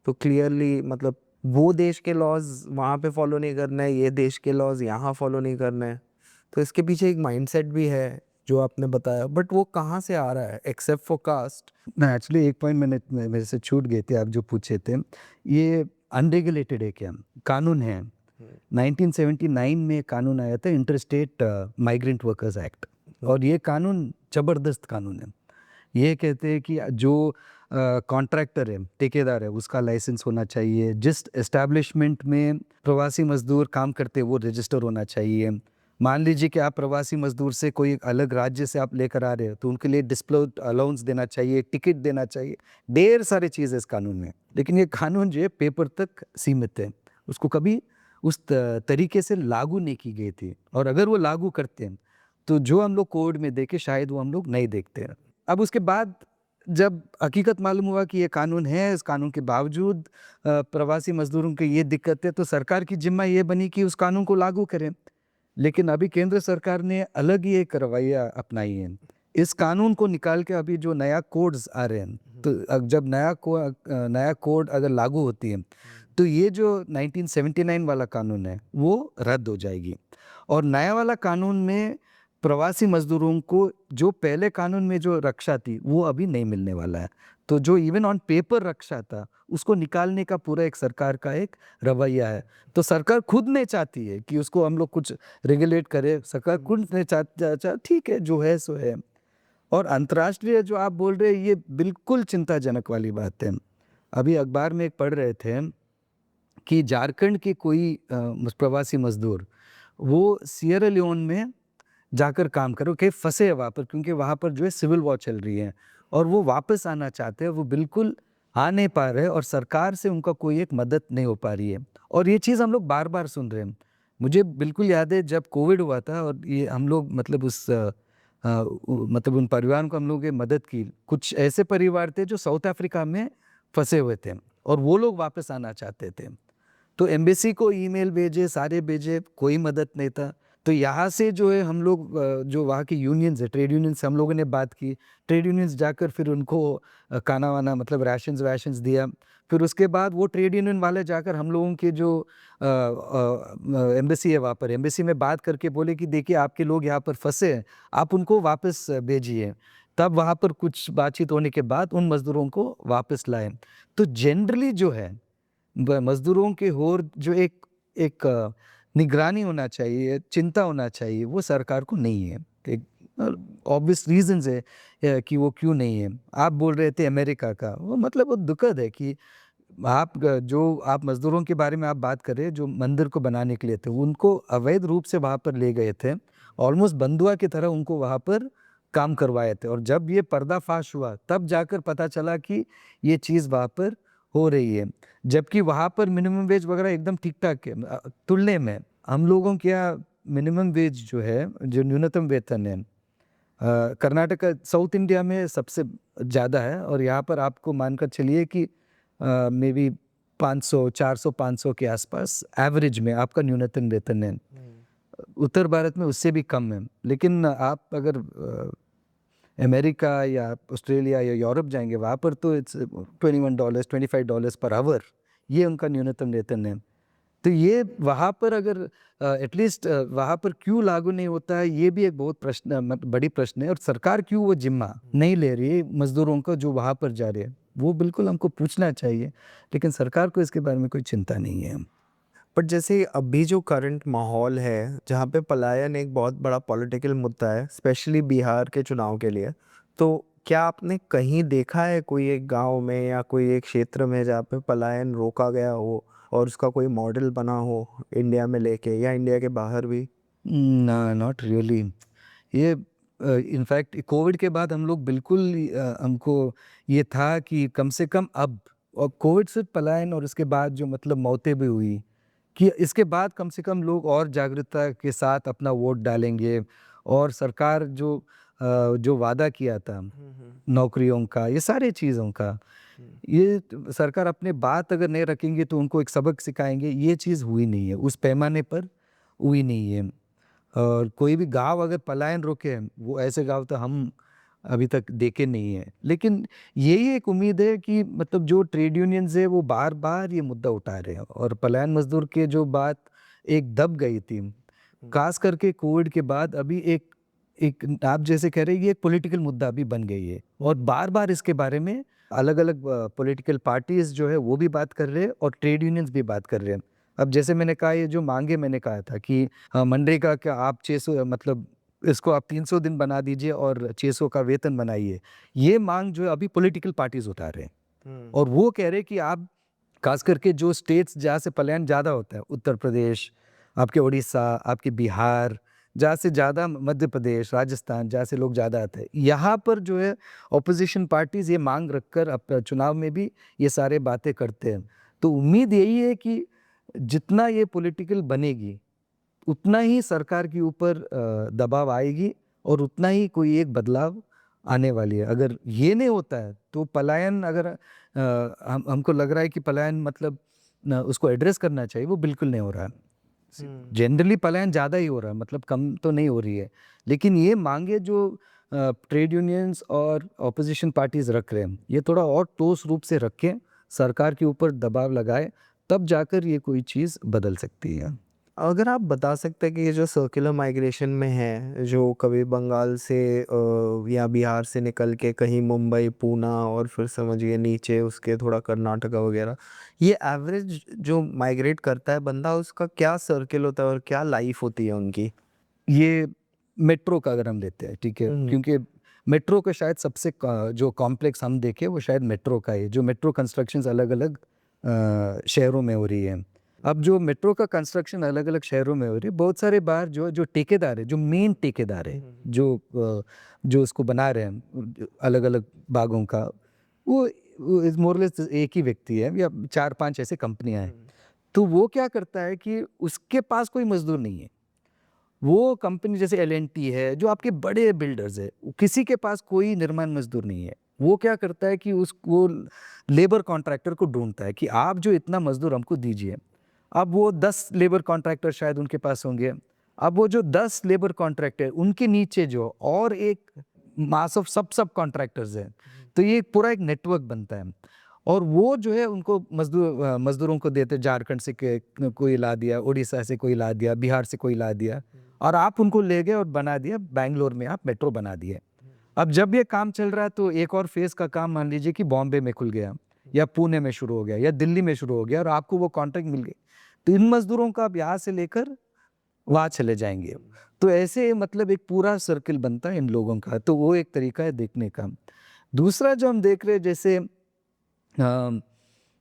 तो क्लियरली मतलब वो देश के लॉज़ वहाँ पे फॉलो नहीं करना है, ये देश के लॉज़ यहाँ फॉलो नहीं करना है। तो इसके पीछे एक माइंडसेट भी है जो आपने बताया, बट वो कहाँ से आ रहा है एक्सेप्ट फॉर कास्ट? ना एक्चुअली एक पॉइंट मेरे से छूट गए थे, आप जो पूछे थे। ये अनरेगुलेटेड है क्या? कानून है। 1979 में कानून आया था, इंटरस्टेट माइग्रेंट वर्कर्स एक्ट, और ये कानून ज़बरदस्त कानून है। ये कहते हैं कि जो कॉन्ट्रैक्टर है, ठेकेदार है, उसका लाइसेंस होना चाहिए। जिस एस्टैब्लिशमेंट में प्रवासी मजदूर काम करते हैं वो रजिस्टर होना चाहिए। मान लीजिए कि आप प्रवासी मजदूर से कोई अलग राज्य से आप लेकर आ रहे हो, तो उनके लिए डिस्प्लोड अलाउंस देना चाहिए, टिकट देना चाहिए, ढेर सारी चीज़ें इस कानून में। लेकिन ये कानून जो है पेपर तक सीमित है, उसको कभी उस तरीके से लागू नहीं की गई थी। और अगर वो लागू करते हैं तो जो हम लोग कोविड में देखे शायद वो हम लोग नहीं देखते हैं। अब उसके बाद जब हकीकत मालूम हुआ कि ये कानून है, इस कानून के बावजूद प्रवासी मज़दूरों की ये दिक्कत है, तो सरकार की ज़िम्मा ये बनी कि उस कानून को लागू करें। लेकिन अभी केंद्र सरकार ने अलग ही एक रवैया अपनाई है। इस कानून को निकाल के अभी जो नया कोड्स आ रहे हैं, तो जब नया कोड अगर लागू होती है, तो ये जो 1979 वाला कानून है, वो रद्द हो जाएगी और नया वाला कानून में प्रवासी मज़दूरों को जो पहले कानून में जो रक्षा थी, वो अभी नहीं मिलने वाला है। तो जो इवन ऑन पेपर रक्षा था, उसको निकालने का पूरा एक सरकार का एक रवैया है। तो सरकार खुद नहीं चाहती है कि उसको हम लोग कुछ रेगुलेट करें, सरकार खुद नहीं ठीक है, जो है सो है। और अंतर्राष्ट्रीय जो आप बोल रहे हैं, ये बिल्कुल चिंताजनक वाली बात है। अभी अखबार में एक पढ़ रहे थे कि झारखंड के कोई प्रवासी मज़दूर, वो सिएरा लियोन में जाकर काम करो कि फंसे हैं वहाँ पर, क्योंकि वहाँ पर जो है सिविल वॉर चल रही है और वो वापस आना चाहते हैं, वो बिल्कुल आ नहीं पा रहे और सरकार से उनका कोई एक मदद नहीं हो पा रही है। और ये चीज़ हम लोग बार बार सुन रहे हैं। मुझे बिल्कुल याद है जब कोविड हुआ था और ये हम लोग मतलब मतलब उन परिवारों को हम लोगों ने मदद की। कुछ ऐसे परिवार थे जो साउथ अफ्रीका में फंसे हुए थे और वो लोग वापस आना चाहते थे। तो एम्बेसी को ईमेल भेजे, सारे भेजे, कोई मदद नहीं था। तो यहाँ से जो है हम लोग जो वहाँ की यूनियंस है, ट्रेड यूनियन से हम लोगों ने बात की। ट्रेड यूनियंस जाकर फिर उनको खाना वाना मतलब राशंस दिया। फिर उसके बाद वो ट्रेड यूनियन वाले जाकर हम लोगों के जो एम्बेसी है वहाँ पर, एम्बेसी में बात करके बोले कि देखिए आपके लोग यहाँ पर फंसे हैं, आप उनको वापस भेजिए। तब वहाँ पर कुछ बातचीत होने के बाद उन मज़दूरों को वापस लाए। तो जनरली जो है मज़दूरों के और जो एक निगरानी होना चाहिए, चिंता होना चाहिए, वो सरकार को नहीं है। एक ऑब्वियस रीज़न्स है कि वो क्यों नहीं है। आप बोल रहे थे अमेरिका का, वो मतलब वो दुखद है कि आप मज़दूरों के बारे में आप बात कर रहे हैं, जो मंदिर को बनाने के लिए थे, उनको अवैध रूप से वहाँ पर ले गए थे। ऑलमोस्ट बंधुआ की तरह उनको वहाँ पर काम करवाए थे और जब ये पर्दाफाश हुआ, तब जाकर पता चला कि ये चीज़ वहाँ पर हो रही है। जबकि वहाँ पर मिनिमम वेज वगैरह एकदम ठीक-ठाक है। तुलने में हम लोगों के यहाँ मिनिमम वेज जो है, जो न्यूनतम वेतन है, कर्नाटका साउथ इंडिया में सबसे ज़्यादा है और यहाँ पर आपको मानकर चलिए कि मे बी 500, 400, 500 के आसपास एवरेज में आपका न्यूनतम वेतन है। उत्तर भारत में उससे भी कम है। लेकिन आप अगर अमेरिका या ऑस्ट्रेलिया या यूरोप जाएंगे, वहाँ पर तो इट्स $21, $25 पर आवर, ये उनका न्यूनतम वेतन है। तो ये वहाँ पर अगर एटलीस्ट वहाँ पर क्यों लागू नहीं होता है, ये भी एक बहुत बड़ी प्रश्न है। और सरकार क्यों वो जिम्मा नहीं ले रही है मज़दूरों का जो वहाँ पर जा रहे हैं, वो बिल्कुल हमको पूछना चाहिए। लेकिन सरकार को इसके बारे में कोई चिंता नहीं है। बट जैसे अभी जो करंट माहौल है, जहाँ पे पलायन एक बहुत बड़ा पॉलिटिकल मुद्दा है, स्पेशली बिहार के चुनाव के लिए, तो क्या आपने कहीं देखा है कोई एक गांव में या कोई एक क्षेत्र में जहाँ पे पलायन रोका गया हो और उसका कोई मॉडल बना हो इंडिया में लेके या इंडिया के बाहर भी? ना, नॉट रियली। ये इनफैक्ट कोविड के बाद हम लोग बिल्कुल हमको ये था कि कम से कम अब, और कोविड से पलायन और इसके बाद जो मतलब मौतें भी हुई, कि इसके बाद कम से कम लोग और जागरूकता के साथ अपना वोट डालेंगे और सरकार जो वादा किया था नौकरियों का, ये सारे चीज़ों का, ये सरकार अपने बात अगर नहीं रखेंगे तो उनको एक सबक सिखाएंगे, ये चीज़ हुई नहीं है, उस पैमाने पर हुई नहीं है। और कोई भी गांव अगर पलायन रोके, वो ऐसे गांव तो हम अभी तक देखे नहीं है। लेकिन यही एक उम्मीद है कि मतलब जो ट्रेड यूनियंस है वो बार बार ये मुद्दा उठा रहे हैं और पलायन मजदूर के जो बात एक दब गई थी, खास करके कोविड के बाद अभी एक एक आप जैसे कह रहे हैं, ये एक पॉलिटिकल मुद्दा भी बन गई है और बार बार इसके बारे में अलग अलग पॉलिटिकल पार्टीज जो है वो भी बात कर रहे हैं और ट्रेड यूनियंस भी बात कर रहे हैं। अब जैसे मैंने कहा, ये जो मांगे मैंने कहा था कि मनरेगा का आप 600 मतलब इसको आप 300 दिन बना दीजिए और 600 का वेतन बनाइए, ये मांग जो है अभी पॉलिटिकल पार्टीज उठा रहे हैं और वो कह रहे हैं कि आप खास करके जो स्टेट्स जहाँ से पलायन ज़्यादा होता है, उत्तर प्रदेश, आपके उड़ीसा, आपके बिहार, जहाँ से ज़्यादा मध्य प्रदेश, राजस्थान, जहाँ से लोग ज़्यादा आते हैं, यहाँ पर जो है ऑपोजिशन पार्टीज ये मांग रखकर अब चुनाव में भी ये सारे बातें करते हैं। तो उम्मीद यही है कि जितना ये पॉलिटिकल बनेगी, उतना ही सरकार के ऊपर दबाव आएगी और उतना ही कोई एक बदलाव आने वाली है। अगर ये नहीं होता है तो पलायन, अगर हमको लग रहा है कि पलायन मतलब उसको एड्रेस करना चाहिए, वो बिल्कुल नहीं हो रहा है। जनरली पलायन ज़्यादा ही हो रहा है, मतलब कम तो नहीं हो रही है। लेकिन ये मांगे जो ट्रेड यूनियंस और ऑपोजिशन पार्टीज रख रहे हैं, ये थोड़ा और ठोस रूप से रखें, सरकार के ऊपर दबाव लगाए, तब जाकर ये कोई चीज़ बदल सकती है। अगर आप बता सकते हैं कि ये जो सर्कुलर माइग्रेशन में है, जो कभी बंगाल से या बिहार से निकल के कहीं मुंबई, पूना और फिर समझिए नीचे उसके थोड़ा कर्नाटका वगैरह, ये एवरेज जो माइग्रेट करता है बंदा, उसका क्या सर्किल होता है और क्या लाइफ होती है उनकी? ये मेट्रो का अगर हम लेते हैं, ठीक है, क्योंकि मेट्रो का शायद सबसे जो कॉम्प्लेक्स हम देखें वो शायद मेट्रो का है, जो मेट्रो कंस्ट्रक्शंस अलग अलग शहरों में हो रही है। अब जो मेट्रो का कंस्ट्रक्शन अलग अलग शहरों में हो रही है, बहुत सारे बार जो ठेकेदार है, जो मेन ठेकेदार है, जो उसको बना रहे हैं अलग अलग भागों का, वो मोरलेस एक ही व्यक्ति है या 4-5 ऐसे कंपनियां हैं। तो वो क्या करता है कि उसके पास कोई मजदूर नहीं है। वो कंपनी जैसे L&T है, जो आपके बड़े बिल्डर्स है, किसी के पास कोई निर्माण मजदूर नहीं है। वो क्या करता है कि वो लेबर कॉन्ट्रैक्टर को ढूंढता है कि आप जो इतना मजदूर हमको दीजिए। अब वो 10 लेबर कॉन्ट्रैक्टर शायद उनके पास होंगे। अब वो जो 10 लेबर कॉन्ट्रैक्टर, उनके नीचे जो और एक मास ऑफ सब कॉन्ट्रैक्टर्स है, तो ये पूरा एक नेटवर्क बनता है। और वो जो है उनको मजदूरों को देते, झारखंड से कोई ला दिया, उड़ीसा से कोई ला दिया, बिहार से कोई ला दिया, और आप उनको ले गए और बना दिया, बैंगलोर में आप मेट्रो बना दिए। अब जब ये काम चल रहा है तो एक और फेज का काम मान लीजिए कि बॉम्बे में खुल गया, या पुणे में शुरू हो गया, या दिल्ली में शुरू हो गया, और आपको वो कॉन्ट्रैक्ट मिल गई, तो इन मजदूरों का आप यहाँ से लेकर वहाँ चले जाएंगे। तो ऐसे मतलब एक पूरा सर्किल बनता है इन लोगों का। तो वो एक तरीका है देखने का। दूसरा जो हम देख रहे हैं, जैसे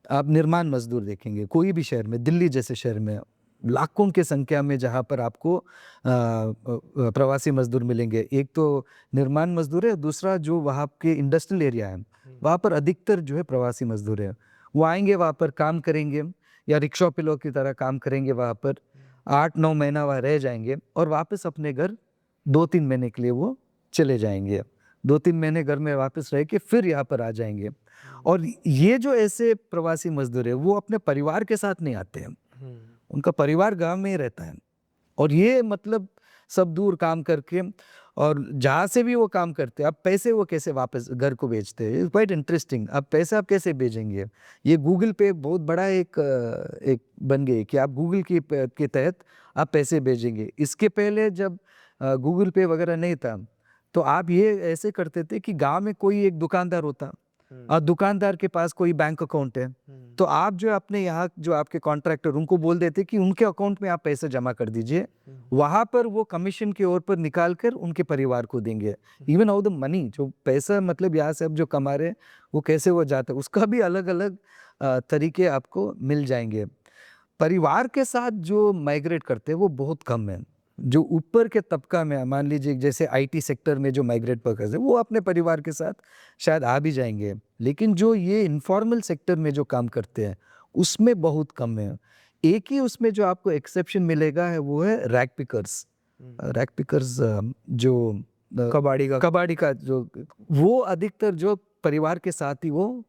आप निर्माण मजदूर देखेंगे कोई भी शहर में, दिल्ली जैसे शहर में लाखों की संख्या में जहाँ पर आपको प्रवासी मजदूर मिलेंगे। एक तो निर्माण मजदूर है, दूसरा जो वहाँ के इंडस्ट्रियल एरिया है, वहाँ पर अधिकतर जो है प्रवासी मजदूर है। वो आएंगे, वहाँ पर काम करेंगे, या रिक्शा पिलों की तरह काम करेंगे, वहाँ पर 8-9 महीना वहाँ रह जाएंगे, और वापस अपने घर 2-3 महीने के लिए वो चले जाएंगे। 2-3 महीने घर में वापस रह के फिर यहाँ पर आ जाएंगे। और ये जो ऐसे प्रवासी मजदूर है, वो अपने परिवार के साथ नहीं आते हैं, उनका परिवार गांव में ही रहता है। और ये मतलब सब दूर काम करके, और जहाँ से भी वो काम करते हैं, अब पैसे वो कैसे वापस घर को भेजते हैं, क्वाइट इंटरेस्टिंग। अब पैसे आप कैसे भेजेंगे? ये गूगल पे बहुत बड़ा एक बन गई कि आप गूगल के तहत आप पैसे भेजेंगे। इसके पहले जब गूगल पे वगैरह नहीं था, तो आप ये ऐसे करते थे कि गांव में कोई एक दुकानदार होता, और दुकानदार के पास कोई बैंक अकाउंट है, तो आप जो अपने यहाँ जो आपके कॉन्ट्रैक्टर, उनको बोल देते कि उनके अकाउंट में आप पैसे जमा कर दीजिए, वहां पर वो कमीशन के ओर पर निकाल कर उनके परिवार को देंगे। इवन हाउ द मनी, जो पैसा मतलब यहाँ से अब जो कमा रहे वो कैसे वो जाता है, उसका भी अलग अलग तरीके आपको मिल जाएंगे। परिवार के साथ जो माइग्रेट करते हैं वो बहुत कम है। जो ऊपर के तबका में, मान लीजिए जैसे IT सेक्टर में जो माइग्रेट वर्कर्स है, वो अपने परिवार के साथ शायद आ भी जाएंगे। लेकिन जो ये इनफॉर्मल सेक्टर में जो काम करते हैं उसमें बहुत कम है। एक ही उसमें जो आपको एक्सेप्शन मिलेगा है वो है रैग पिकर्स। रैग पिकर्स जो कबाड़ी का जो, वो अधिकतर जो परिवार के साथ ही वो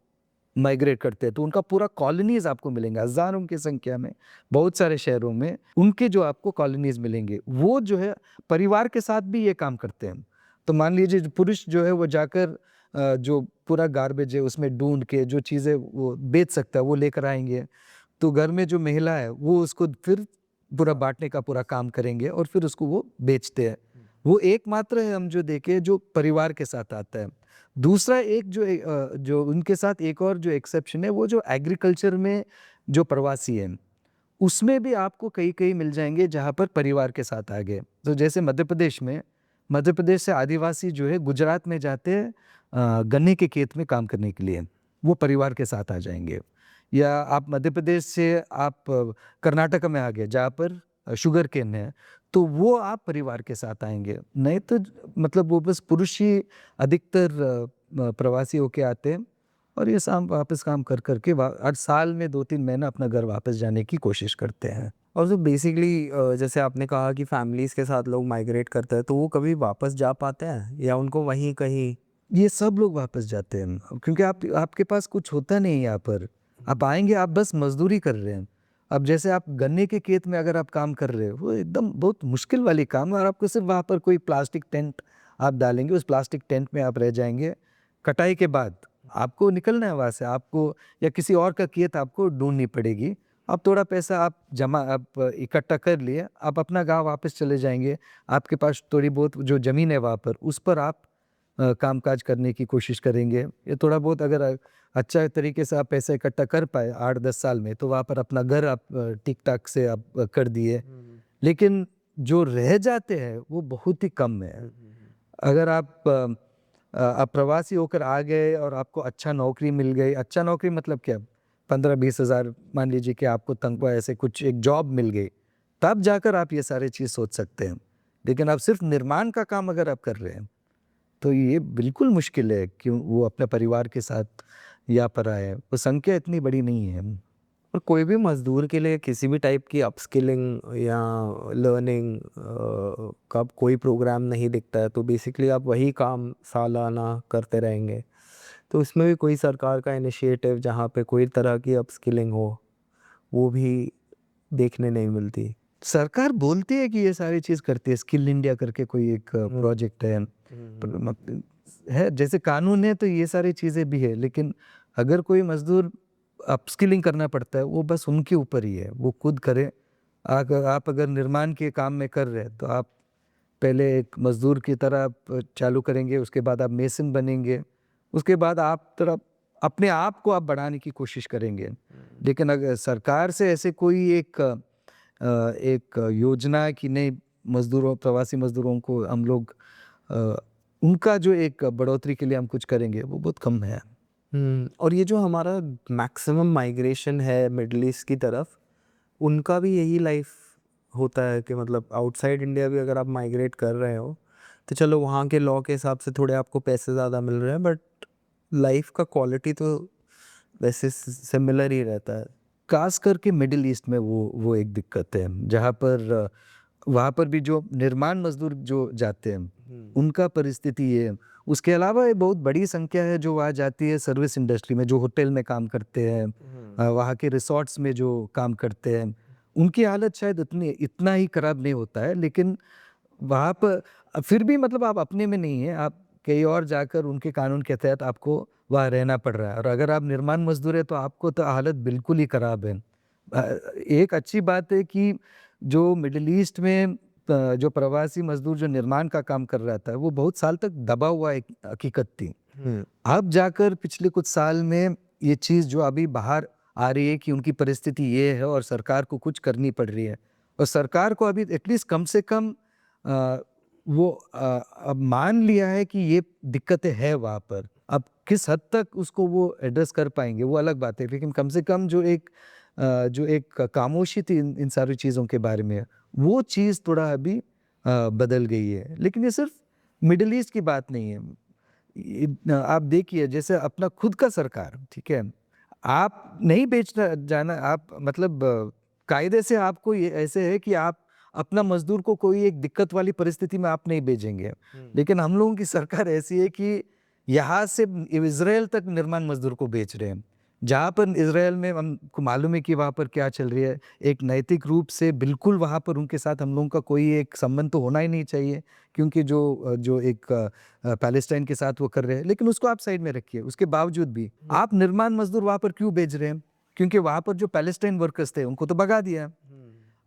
माइग्रेट करते हैं। तो उनका पूरा कॉलोनीज आपको मिलेंगे, हजारों की संख्या में, बहुत सारे शहरों में उनके जो आपको कॉलोनीज मिलेंगे, वो जो है परिवार के साथ भी ये काम करते हैं। तो मान लीजिए पुरुष जो है वो जाकर जो पूरा गार्बेज है उसमें ढूंढ के जो चीज़ें वो बेच सकता है वो लेकर आएंगे। तो घर में जो महिला है वो उसको फिर पूरा बांटने का पूरा काम करेंगे, और फिर उसको वो बेचते हैं। वो एकमात्र है हम जो देखे जो परिवार के साथ आता है। दूसरा एक जो उनके साथ एक और जो एक्सेप्शन है, वो जो एग्रीकल्चर में जो प्रवासी हैं, उसमें भी आपको कई मिल जाएंगे जहाँ पर परिवार के साथ आ गए। तो जैसे मध्य प्रदेश से आदिवासी जो है गुजरात में जाते हैं गन्ने के खेत में काम करने के लिए, वो परिवार के साथ आ जाएंगे। या आप मध्य प्रदेश से आप कर्नाटक में आ गए जहाँ पर शुगर केन है, तो वो आप परिवार के साथ आएंगे। नहीं तो मतलब वो बस पुरुष ही अधिकतर प्रवासी होके आते हैं, और ये वापस काम कर करके हर साल में 2-3 महीना अपना घर वापस जाने की कोशिश करते हैं। और जो बेसिकली जैसे आपने कहा कि फैमिलीज़ के साथ लोग माइग्रेट करते हैं, तो वो कभी वापस जा पाते हैं या उनको वहीं कहीं ये सब लोग वापस जाते हैं क्योंकि आपके पास कुछ होता नहीं है यहाँ पर। आप आएंगे, आप बस मजदूरी कर रहे हैं। अब जैसे आप गन्ने के खेत में अगर आप काम कर रहे हो, वो एकदम बहुत मुश्किल वाली काम है, और आपको सिर्फ वहाँ पर कोई प्लास्टिक टेंट आप डालेंगे, उस प्लास्टिक टेंट में आप रह जाएंगे। कटाई के बाद आपको निकलना है वहाँ से, आपको या किसी और का खेत आपको ढूंढनी पड़ेगी। आप थोड़ा पैसा आप इकट्ठा कर लिए, आप अपना गांव वापस चले जाएंगे। आपके पास थोड़ी बहुत जो ज़मीन है वहाँ पर, उस पर आप कामकाज करने की कोशिश करेंगे। ये थोड़ा बहुत अगर अच्छा तरीके से आप पैसा इकट्ठा कर पाए 8-10 साल में, तो वहाँ पर अपना घर आप ठीक ठाक से आप कर दिए। लेकिन जो रह जाते हैं वो बहुत ही कम है। अगर आप प्रवासी होकर आ गए और आपको अच्छा नौकरी मिल गई, अच्छा नौकरी मतलब क्या, 15-20 हज़ार मान लीजिए कि आपको तनख्वाह ऐसे कुछ एक जॉब मिल गई, तब जाकर आप ये सारी चीज़ सोच सकते हैं। लेकिन आप सिर्फ निर्माण का काम अगर आप कर रहे हैं, तो ये बिल्कुल मुश्किल है कि वो अपने परिवार के साथ यहाँ पर आए। वो संख्या इतनी बड़ी नहीं है। और कोई भी मजदूर के लिए किसी भी टाइप की अपस्किलिंग या लर्निंग का कोई प्रोग्राम नहीं दिखता है, तो बेसिकली आप वही काम सालाना करते रहेंगे। तो इसमें भी कोई सरकार का इनिशिएटिव जहाँ पे कोई तरह की अपस्किलिंग हो, वो भी देखने नहीं मिलती। सरकार बोलती है कि ये सारी चीज़ करती है, स्किल इंडिया करके कोई एक प्रोजेक्ट है। है जैसे कानून है तो ये सारी चीज़ें भी है, लेकिन अगर कोई मजदूर अपस्किलिंग करना पड़ता है, वो बस उनके ऊपर ही है, वो खुद करें। आप अगर निर्माण के काम में कर रहे हैं, तो आप पहले एक मजदूर की तरह आप चालू करेंगे, उसके बाद आप मेसन बनेंगे, उसके बाद आप तरफ अपने आप को आप बढ़ाने की कोशिश करेंगे। लेकिन अगर सरकार से ऐसे कोई एक योजना है कि नहीं, मजदूरों प्रवासी मजदूरों को हम लोग उनका जो एक बढ़ोतरी के लिए हम कुछ करेंगे, वो बहुत कम है। और ये जो हमारा मैक्सिमम माइग्रेशन है मिडल ईस्ट की तरफ, उनका भी यही लाइफ होता है कि मतलब आउटसाइड इंडिया भी अगर आप माइग्रेट कर रहे हो, तो चलो वहाँ के लॉ के हिसाब से थोड़े आपको पैसे ज़्यादा मिल रहे हैं, बट लाइफ का क्वालिटी तो वैसे सिमिलर ही रहता है। खास करके मिडिल ईस्ट में वो एक दिक्कत है, जहाँ पर वहाँ पर भी जो निर्माण मजदूर जो जाते हैं, उनका परिस्थिति ये है। उसके अलावा ये बहुत बड़ी संख्या है जो वहाँ जाती है सर्विस इंडस्ट्री में, जो होटल में काम करते हैं, वहाँ के रिसोर्ट्स में जो काम करते हैं। उनकी हालत शायद इतना ही खराब नहीं होता है, लेकिन वहाँ पर फिर भी मतलब आप अपने में नहीं है, आप कहीं और जाकर उनके कानून के तहत आपको वहाँ रहना पड़ रहा है। और अगर आप निर्माण मजदूर है, तो आपको तो हालत बिल्कुल ही खराब है। एक अच्छी बात है कि जो मिडिल ईस्ट में जो प्रवासी मजदूर जो निर्माण का काम कर रहा था, वो बहुत साल तक दबा हुआ एक हकीकत थी। अब जाकर पिछले कुछ साल में ये चीज़ जो अभी बाहर आ रही है कि उनकी परिस्थिति ये है और सरकार को कुछ करनी पड़ रही है, और सरकार को अभी एटलीस्ट कम से कम वो अब मान लिया है कि ये दिक्कतें हैं वहाँ पर। अब किस हद तक उसको वो एड्रेस कर पाएंगे वो अलग बात है, लेकिन कम से कम जो एक खामोशी थी इन सारी चीज़ों के बारे में, वो चीज़ थोड़ा अभी बदल गई है। लेकिन ये सिर्फ मिडिल ईस्ट की बात नहीं है। आप देखिए, जैसे अपना खुद का सरकार, ठीक है, आप नहीं बेचना जाना, आप मतलब कायदे से आपको ये ऐसे है कि आप अपना मजदूर को कोई एक दिक्कत वाली परिस्थिति में आप नहीं भेजेंगे। लेकिन हम लोगों की सरकार ऐसी है कि यहाँ से इजराइल तक निर्माण मजदूर को बेच रहे हैं, जहाँ पर इजराइल में हमको मालूम है कि वहाँ पर क्या चल रही है। एक नैतिक रूप से बिल्कुल वहाँ पर उनके साथ हम लोगों का कोई एक संबंध तो होना ही नहीं चाहिए, क्योंकि जो एक पैलेस्टाइन के साथ वो कर रहे हैं। लेकिन उसको आप साइड में रखिए, उसके बावजूद भी आप निर्माण मजदूर वहाँ पर क्यों भेज रहे हैं? क्योंकि वहाँ पर जो पैलेस्टाइन वर्कर्स थे उनको तो भगा दिया।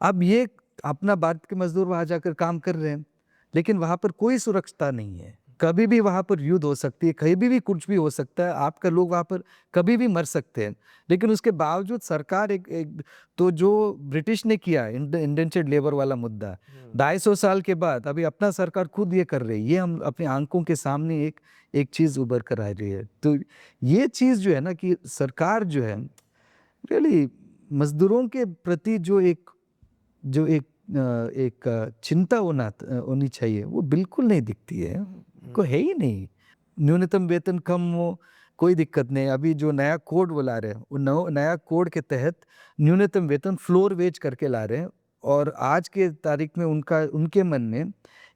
अब ये अपना भारत के मजदूर वहाँ जाकर काम कर रहे हैं, लेकिन वहाँ पर कोई सुरक्षता नहीं है। कभी भी वहाँ पर युद्ध हो सकती है, कहीं भी कुछ भी हो सकता है, आपका लोग वहाँ पर कभी भी मर सकते हैं। लेकिन उसके बावजूद सरकार एक तो जो ब्रिटिश ने किया इंडेंचर्ड लेबर वाला मुद्दा, 250 साल के बाद अभी अपना सरकार खुद ये कर रही है। ये हम अपने आंखों के सामने एक चीज़ उभर कर आ रही है। तो ये चीज़ जो है ना, कि सरकार जो है रियली मजदूरों के प्रति जो एक चिंता होनी चाहिए, वो बिल्कुल नहीं दिखती है, को है ही नहीं। न्यूनतम वेतन कम हो, कोई दिक्कत नहीं। अभी जो नया कोड वो ला रहे हैं, वो नया कोड के तहत न्यूनतम वेतन फ्लोर वेज करके ला रहे हैं, और आज के तारीख में उनके मन में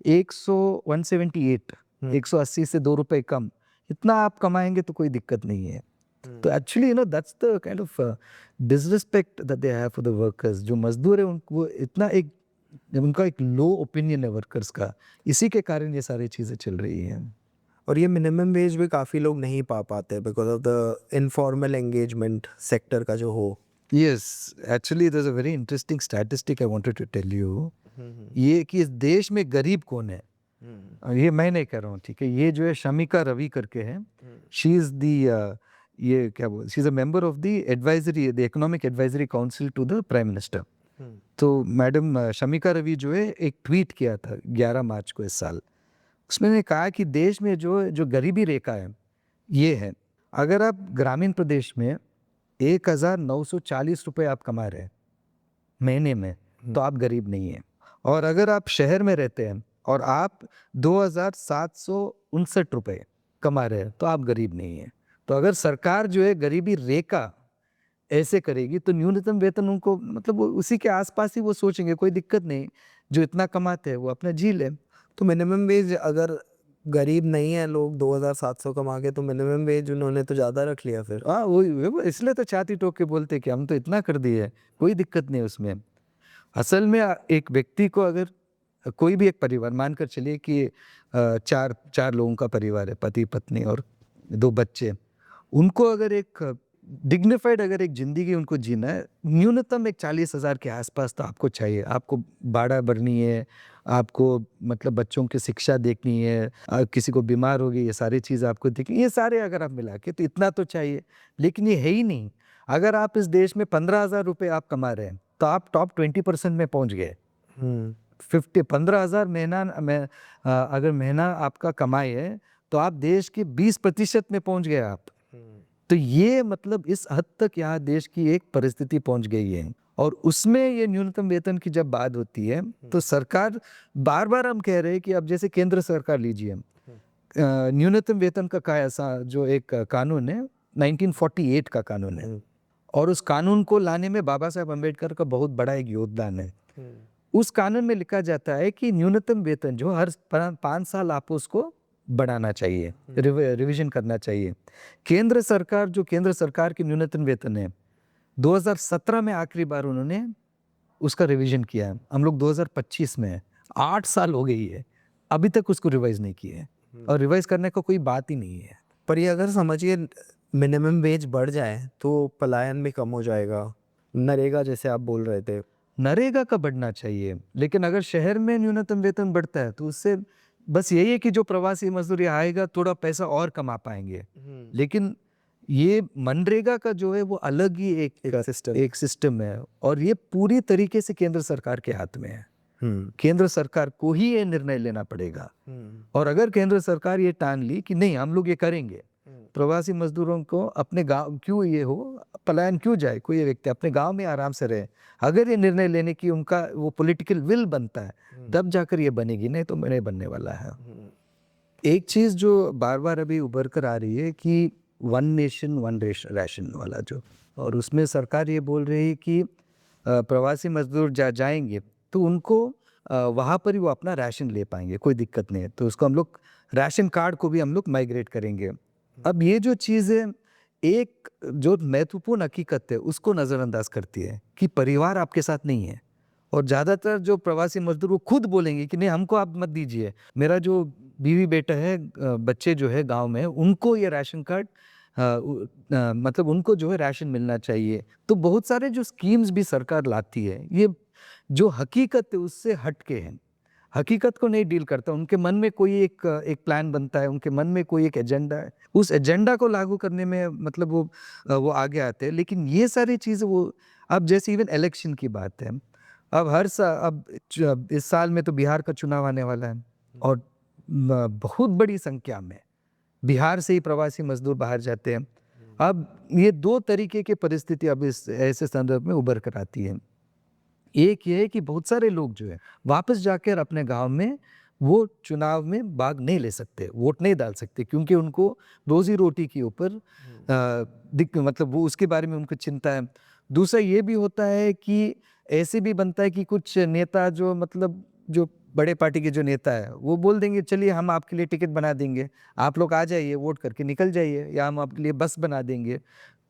178 180 से 2 रुपए कम, इतना आप कमाएंगे तो कोई दिक्कत नहीं है। तो actually that's the kind of disrespect that they have for the workers. जो मजदूर है उनको इतना एक उनका एक लो ओपिनियन है वर्कर्स का, इसी के कारण ये सारी चीज़ें चल रही हैं। और ये मिनिमम वेज भी काफ़ी लोग नहीं पा पाते because of the informal engagement sector का जो हो। Yes, actually there's a very interesting statistic I wanted to tell you। ये कि इस देश में गरीब कौन है, ये मैं नहीं कह रहा हूँ, ठीक है, ये जो है शमिका रवि करके है। शी इज़ दी ये क्या बोल, she is a member of the advisory, the economic advisory council to the prime minister. तो मैडम शमिका रवि जो है एक ट्वीट किया था 11 मार्च को इस साल। उसमें ने कहा कि देश में जो गरीबी रेखा है ये है, अगर आप ग्रामीण प्रदेश में 1940 रुपये आप कमा रहे हैं महीने में तो आप गरीब नहीं हैं। और अगर आप शहर में रहते हैं और आप 2759 रुपये कमा रहे हैं तो आप गरीब नहीं हैं। तो अगर सरकार जो है गरीबी रेखा ऐसे करेगी तो न्यूनतम वेतन उनको मतलब वो उसी के आसपास ही वो सोचेंगे, कोई दिक्कत नहीं, जो इतना कमाते हैं वो अपना जी ले। तो मिनिमम वेज अगर गरीब नहीं है लोग 2700 कमा के, तो मिनिमम वेज उन्होंने तो ज़्यादा रख लिया फिर। हाँ वो इसलिए तो छाती ठोक के बोलते कि हम तो इतना कर दिए है, कोई दिक्कत नहीं उसमें। असल में एक व्यक्ति को अगर कोई भी एक परिवार मानकर चलिए कि चार लोगों का परिवार है, पति पत्नी और 2 बच्चे, उनको अगर एक डिग्निफाइड अगर एक ज़िंदगी उनको जीना है, न्यूनतम एक 40,000 के आसपास तो आपको चाहिए। आपको भाड़ा भरनी है, आपको मतलब बच्चों की शिक्षा देखनी है, किसी को बीमार होगी, ये सारी चीज़ आपको देखनी, ये सारे अगर आप मिला के तो इतना तो चाहिए। लेकिन ये है ही नहीं। अगर आप इस देश में 15,000 रुपये आप कमा रहे हैं तो आप टॉप 20% में पहुंच गए। 15,000 महीना में अगर महीना आपका कमाई है तो आप देश के 20% में पहुंच गए आप। तो ये मतलब इस हद तक यहाँ देश की एक परिस्थिति पहुंच गई है। और उसमें ये न्यूनतम वेतन की जब बात होती है तो सरकार बार बार हम कह रहे हैं कि अब जैसे केंद्र सरकार लीजिए, न्यूनतम वेतन का ऐसा जो एक कानून है 1948 का कानून है, और उस कानून को लाने में बाबा साहब अम्बेडकर का बहुत बड़ा एक योगदान है। उस कानून में लिखा जाता है कि न्यूनतम वेतन जो हर 5 साल आपको उसको बढ़ाना चाहिए, रिवीजन करना चाहिए। केंद्र सरकार की न्यूनतम वेतन है 2017 में आखिरी बार उन्होंने उसका रिवीजन किया है। हम लोग 2025 में है, 8 साल हो गई है, अभी तक उसको रिवाइज नहीं किया है, और रिवाइज करने का कोई बात ही नहीं है। पर ये अगर समझिए मिनिमम वेज बढ़ जाए तो पलायन भी कम हो जाएगा। नरेगा जैसे आप बोल रहे थे, नरेगा का बढ़ना चाहिए, लेकिन अगर शहर में न्यूनतम वेतन बढ़ता है तो उससे बस यही है कि जो प्रवासी मजदूर यहाँ आएगा थोड़ा पैसा और कमा पाएंगे। लेकिन ये मनरेगा का जो है वो अलग ही एक सिस्टम है, और ये पूरी तरीके से केंद्र सरकार के हाथ में है। केंद्र सरकार को ही ये निर्णय लेना पड़ेगा। और अगर केंद्र सरकार ये ठान ली कि नहीं हम लोग ये करेंगे, प्रवासी मजदूरों को अपने गांव क्यों ये हो, पलायन क्यों जाए, कोई व्यक्ति अपने गांव में आराम से रहे, अगर ये निर्णय लेने की उनका वो पॉलिटिकल विल बनता है तब जाकर ये बनेगी, नहीं तो नहीं बनने वाला है। एक चीज जो बार बार अभी उभर कर आ रही है कि 1 नेशन 1 राशन वाला जो, और उसमें सरकार ये बोल रही है कि प्रवासी मजदूर जाएंगे तो उनको वहाँ पर ही वो अपना राशन ले पाएंगे, कोई दिक्कत नहीं है। तो उसको हम लोग राशन कार्ड को भी हम लोग माइग्रेट करेंगे। अब ये जो चीज़ है एक जो महत्वपूर्ण हकीकत है उसको नज़रअंदाज करती है कि परिवार आपके साथ नहीं है। और ज़्यादातर जो प्रवासी मजदूर वो खुद बोलेंगे कि नहीं हमको आप मत दीजिए, मेरा जो बीवी बेटा है, बच्चे जो है गांव में, उनको ये राशन कार्ड मतलब उनको जो है राशन मिलना चाहिए। तो बहुत सारे जो स्कीम्स भी सरकार लाती है ये जो हकीकत है उससे हट के है, हकीकत को नहीं डील करता। उनके मन में कोई एक प्लान बनता है, उनके मन में कोई एक एजेंडा है, उस एजेंडा को लागू करने में मतलब वो आगे आते हैं। लेकिन ये सारी चीज़ें वो अब जैसे इवन इलेक्शन की बात है, अब अब इस साल में तो बिहार का चुनाव आने वाला है, और बहुत बड़ी संख्या में बिहार से ही प्रवासी मजदूर बाहर जाते हैं। अब ये 2 तरीके की परिस्थिति अब इस ऐसे संदर्भ में उभर कर आती है। एक ये है कि बहुत सारे लोग जो है वापस जाकर अपने गांव में वो चुनाव में भाग नहीं ले सकते, वोट नहीं डाल सकते, क्योंकि उनको रोजी रोटी के ऊपर मतलब वो उसके बारे में उनको चिंता है। दूसरा ये भी होता है कि ऐसे भी बनता है कि कुछ नेता जो मतलब जो बड़े पार्टी के जो नेता है वो बोल देंगे चलिए हम आपके लिए टिकट बना देंगे, आप लोग आ जाइए, वोट करके निकल जाइए, या हम आपके लिए बस बना देंगे।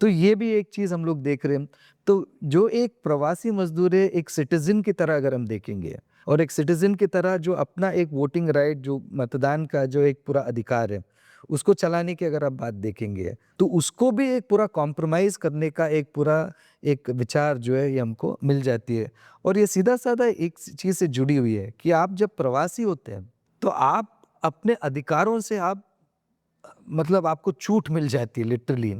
तो ये भी एक चीज़ हम लोग देख रहे हैं। तो जो एक प्रवासी मजदूर है, एक सिटीजन की तरह अगर हम देखेंगे, और एक सिटीजन की तरह जो अपना एक वोटिंग राइट, जो मतदान का जो एक पूरा अधिकार है, उसको चलाने की अगर आप बात देखेंगे, तो उसको भी एक पूरा कॉम्प्रोमाइज़ करने का एक पूरा एक विचार जो है ये हमको मिल जाती है। और ये सीधा साधा एक चीज़ से जुड़ी हुई है कि आप जब प्रवासी होते हैं तो आप अपने अधिकारों से आप मतलब आपको छूट मिल जाती है लिटरली।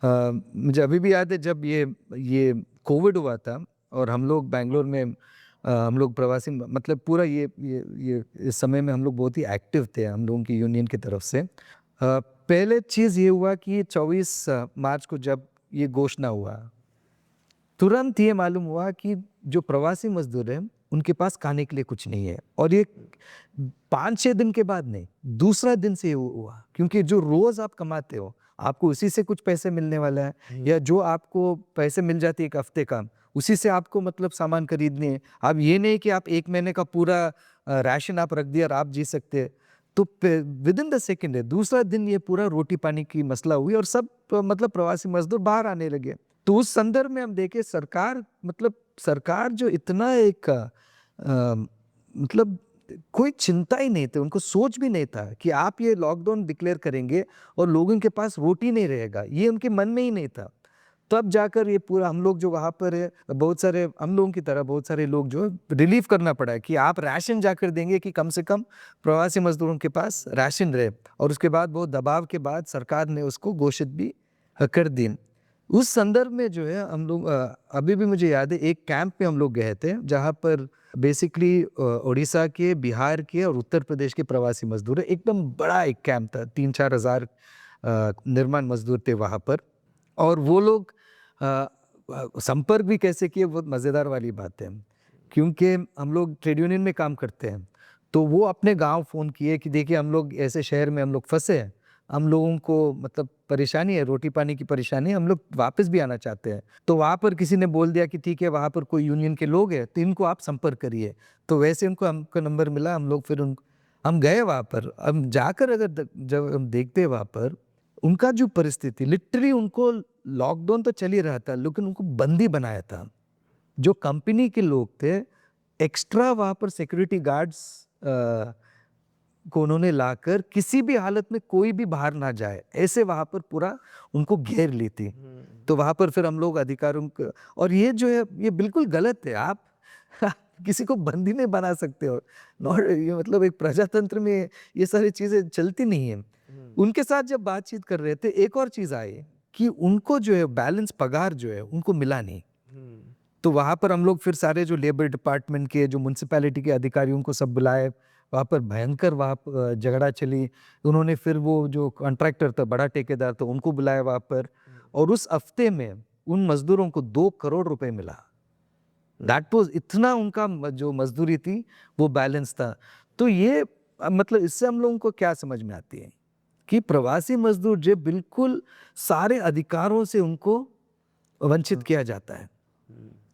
मुझे अभी भी याद है जब ये कोविड हुआ था और हम लोग बैंगलोर में हम लोग प्रवासी मतलब पूरा ये इस समय में हम लोग बहुत ही एक्टिव थे हम लोगों की यूनियन की तरफ से। पहले चीज़ ये हुआ कि 24 मार्च को जब ये घोषणा हुआ, तुरंत ये मालूम हुआ कि जो प्रवासी मजदूर हैं उनके पास खाने के लिए कुछ नहीं है। और ये 5-6 दिन के बाद नहीं, दूसरा दिन से ये हुआ, क्योंकि जो रोज आप कमाते हो आपको उसी से कुछ पैसे मिलने वाला है, या जो आपको पैसे मिल जाती है एक हफ्ते का, उसी से आपको मतलब सामान खरीदने हैं। अब ये नहीं कि आप 1 महीने का पूरा राशन आप रख दिया और आप जी सकते हैं। तो विद इन द सेकेंड है दूसरा दिन ये पूरा रोटी पानी की मसला हुई और सब मतलब प्रवासी मजदूर बाहर आने लगे। तो उस संदर्भ में हम देखें सरकार जो इतना एक मतलब कोई चिंता ही नहीं थी, उनको सोच भी नहीं था कि आप ये लॉकडाउन डिक्लेयर करेंगे और लोगों के पास रोटी नहीं रहेगा, ये उनके मन में ही नहीं था। तब जाकर ये पूरा हम लोग जो वहाँ पर है, बहुत सारे हम लोगों की तरह बहुत सारे लोग जो रिलीफ करना पड़ा है कि आप राशन जाकर देंगे कि कम से कम प्रवासी मजदूरों के पास राशन रहे। और उसके बाद बहुत दबाव के बाद सरकार ने उसको घोषित भी कर दी। उस संदर्भ में जो है हम लोग अभी भी मुझे याद है एक कैंप में हम लोग गए थे जहाँ पर बेसिकली उड़ीसा के, बिहार के और उत्तर प्रदेश के प्रवासी मजदूर है। एकदम बड़ा एक कैंप था, 3-4 हज़ार निर्माण मजदूर थे वहाँ पर। और वो लोग संपर्क भी कैसे किए, बहुत मज़ेदार वाली बात है, क्योंकि हम लोग ट्रेड यूनियन में काम करते हैं। तो वो अपने गांव फ़ोन किए कि देखिए हम लोग ऐसे शहर में हम लोग फंसे हैं, हम लोगों को मतलब परेशानी है, रोटी पानी की परेशानी है, हम लोग वापस भी आना चाहते हैं। तो वहाँ पर किसी ने बोल दिया कि ठीक है वहाँ पर कोई यूनियन के लोग हैं तो इनको आप संपर्क करिए। तो वैसे उनको हमको नंबर मिला, हम लोग फिर हम गए वहाँ पर। हम जाकर अगर जब हम देखते हैं वहाँ पर उनका जो परिस्थिति, लिटरली उनको लॉकडाउन तो चल ही रहा था लेकिन उनको बंदी बनाया था। जो कंपनी के लोग थे एक्स्ट्रा वहाँ पर सिक्योरिटी गार्ड्स को उन्होंने लाकर किसी भी हालत में कोई भी बाहर ना जाए ऐसे वहाँ पर पूरा उनको घेर ली थी। तो वहाँ पर फिर हम लोग अधिकारों को, और ये जो है ये बिल्कुल गलत है। आप किसी को बंदी नहीं बना सकते हो, नॉट ये मतलब एक प्रजातंत्र में ये सारी चीज़ें चलती नहीं है। उनके साथ जब बातचीत कर रहे थे एक और चीज़ आई कि उनको जो है बैलेंस पगार जो है उनको मिला नहीं। तो वहाँ पर हम लोग फिर सारे जो लेबर डिपार्टमेंट के, जो म्यूनसिपैलिटी के अधिकारियों को सब बुलाए, वहाँ पर भयंकर वहाँ झगड़ा चली। उन्होंने फिर वो जो कॉन्ट्रैक्टर था, बड़ा ठेकेदार था, उनको बुलाया वहाँ पर, और उस हफ्ते में उन मजदूरों को 2 करोड़ रुपए मिला। दैट वाज इतना उनका जो मजदूरी थी वो बैलेंस था। तो ये मतलब इससे हम लोगों को क्या समझ में आती है कि प्रवासी मजदूर जो बिल्कुल सारे अधिकारों से उनको वंचित किया जाता है।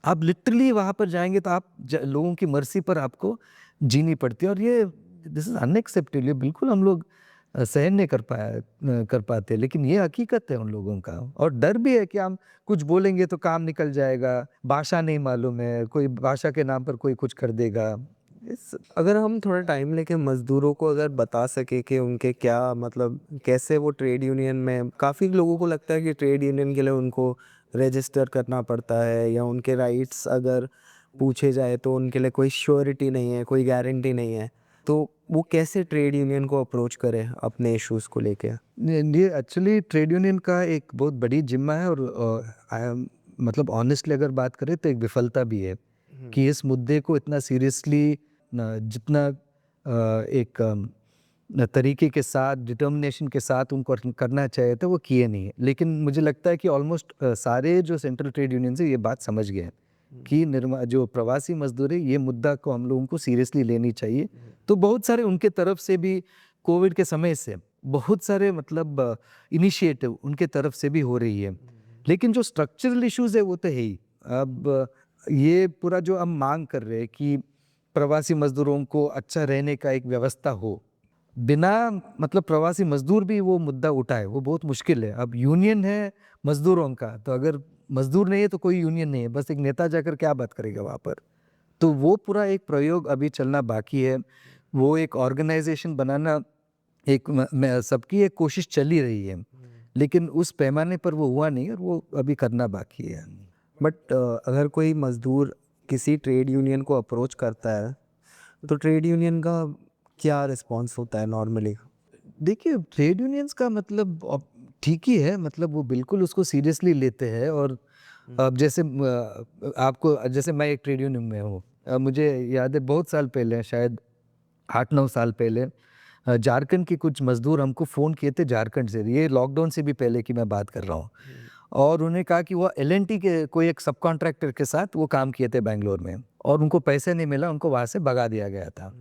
आप लिटरली वहाँ पर जाएंगे तो आप लोगों की मर्जी पर आपको जीनी पड़ती है, और ये दिस इज अनएक्सेप्टेबल। बिल्कुल हम लोग सहन नहीं कर पाते, लेकिन ये हकीकत है उन लोगों का। और डर भी है कि हम कुछ बोलेंगे तो काम निकल जाएगा, भाषा नहीं मालूम है, कोई भाषा के नाम पर कोई कुछ कर देगा। अगर हम थोड़ा टाइम लेके मज़दूरों को अगर बता सके कि उनके क्या मतलब कैसे वो ट्रेड यूनियन में, काफ़ी लोगों को लगता है कि ट्रेड यूनियन के लिए उनको रजिस्टर करना पड़ता है, या उनके राइट्स अगर पूछे जाए तो उनके लिए कोई श्योरिटी नहीं है, कोई गारंटी नहीं है। तो वो कैसे ट्रेड यूनियन को अप्रोच करें अपने इश्यूज़ को लेके? ये एक्चुअली ट्रेड यूनियन का एक बहुत बड़ी जिम्मा है, और मतलब ऑनेस्टली अगर बात करें तो एक विफलता भी है कि इस मुद्दे को इतना सीरियसली जितना एक तरीके के साथ, डिटर्मिनेशन के साथ उनको करना चाहिए था, वो किए नहीं है। लेकिन मुझे लगता है कि ऑलमोस्ट सारे जो सेंट्रल ट्रेड यूनियन से ये बात समझ गए हैं कि जो प्रवासी मजदूर है ये मुद्दा को हम लोगों को सीरियसली लेनी चाहिए। तो बहुत सारे उनके तरफ से भी कोविड के समय से बहुत सारे मतलब इनिशिएटिव उनके तरफ से भी हो रही है। लेकिन जो स्ट्रक्चरल इश्यूज है वो तो है ही। अब ये पूरा जो हम मांग कर रहे हैं कि प्रवासी मजदूरों को अच्छा रहने का एक व्यवस्था हो, बिना मतलब प्रवासी मजदूर भी वो मुद्दा उठाए, वो बहुत मुश्किल है। अब यूनियन है मजदूरों का, तो अगर मजदूर नहीं है तो कोई यूनियन नहीं है, बस एक नेता जाकर क्या बात करेगा वहाँ पर। तो वो पूरा एक प्रयोग अभी चलना बाकी है, वो एक ऑर्गेनाइजेशन बनाना एक सबकी एक कोशिश चल ही रही है, लेकिन उस पैमाने पर वो हुआ नहीं और वो अभी करना बाकी है। बट अगर कोई मजदूर किसी ट्रेड यूनियन को अप्रोच करता है तो ट्रेड यूनियन का क्या रिस्पॉन्स होता है नॉर्मली? देखिए, ट्रेड यूनियंस का मतलब अब ठीक ही है, मतलब वो बिल्कुल उसको सीरियसली लेते हैं। और अब जैसे आपको जैसे मैं एक ट्रेड यूनियन में हूँ, मुझे याद है बहुत साल पहले, शायद 8-9 साल पहले, झारखंड के कुछ मजदूर हमको फ़ोन किए थे झारखंड से, ये लॉकडाउन से भी पहले की मैं बात कर रहा हूँ। और उन्हें कहा कि वो एल&टी के कोई एक सब कॉन्ट्रैक्टर के साथ वो काम किए थे बैंगलोर में, और उनको पैसे नहीं मिला, उनको वहाँ से भगा दिया गया था।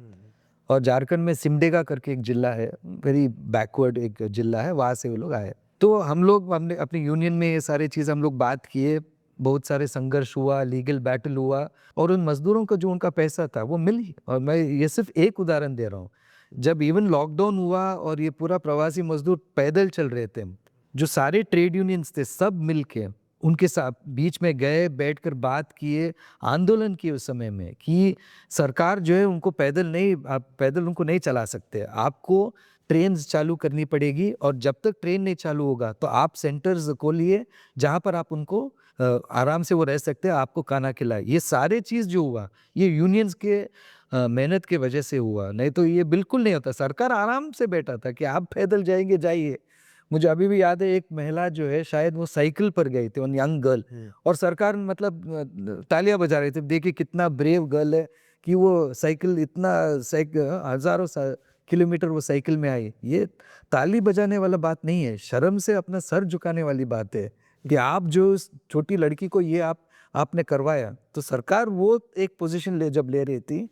और झारखंड में सिमडेगा करके एक जिला है, वेरी बैकवर्ड एक जिला है, वहाँ से वो लोग आए। तो हमने अपनी यूनियन में ये सारी चीज़ हम लोग बात किए, बहुत सारे संघर्ष हुआ, लीगल बैटल हुआ, और उन मजदूरों को जो उनका पैसा था वो मिल। और मैं ये सिर्फ एक उदाहरण दे रहा हूँ, जब इवन लॉकडाउन हुआ और ये पूरा प्रवासी मजदूर पैदल चल रहे थे, जो सारे ट्रेड यूनियंस थे सब मिल के उनके साथ बीच में गए, बैठकर बात किए, आंदोलन किए उस समय में कि सरकार जो है उनको आप पैदल उनको नहीं चला सकते, आपको ट्रेन चालू करनी पड़ेगी, और जब तक ट्रेन नहीं चालू होगा तो आप सेंटर्स खोलिए जहाँ पर आप उनको आराम से वो रह सकते हैं, आपको खाना खिलाए। ये सारे चीज़ जो हुआ ये यूनियंस के मेहनत की वजह से हुआ, नहीं तो ये बिल्कुल नहीं होता। सरकार आराम से बैठा था कि आप पैदल जाएंगे जाइए। मुझे अभी भी याद है, एक महिला जो है शायद वो साइकिल पर गई थी, वन यंग गर्ल, और सरकार मतलब तालियां बजा रहे थे, देखिए कितना ब्रेव गर्ल है कि वो साइकिल इतना हजारों किलोमीटर वो साइकिल में आई। ये ताली बजाने वाला बात नहीं है, शर्म से अपना सर झुकाने वाली बात है कि आप जो उस छोटी लड़की को ये आपने करवाया। तो सरकार वो एक पोजीशन जब ले रही थी,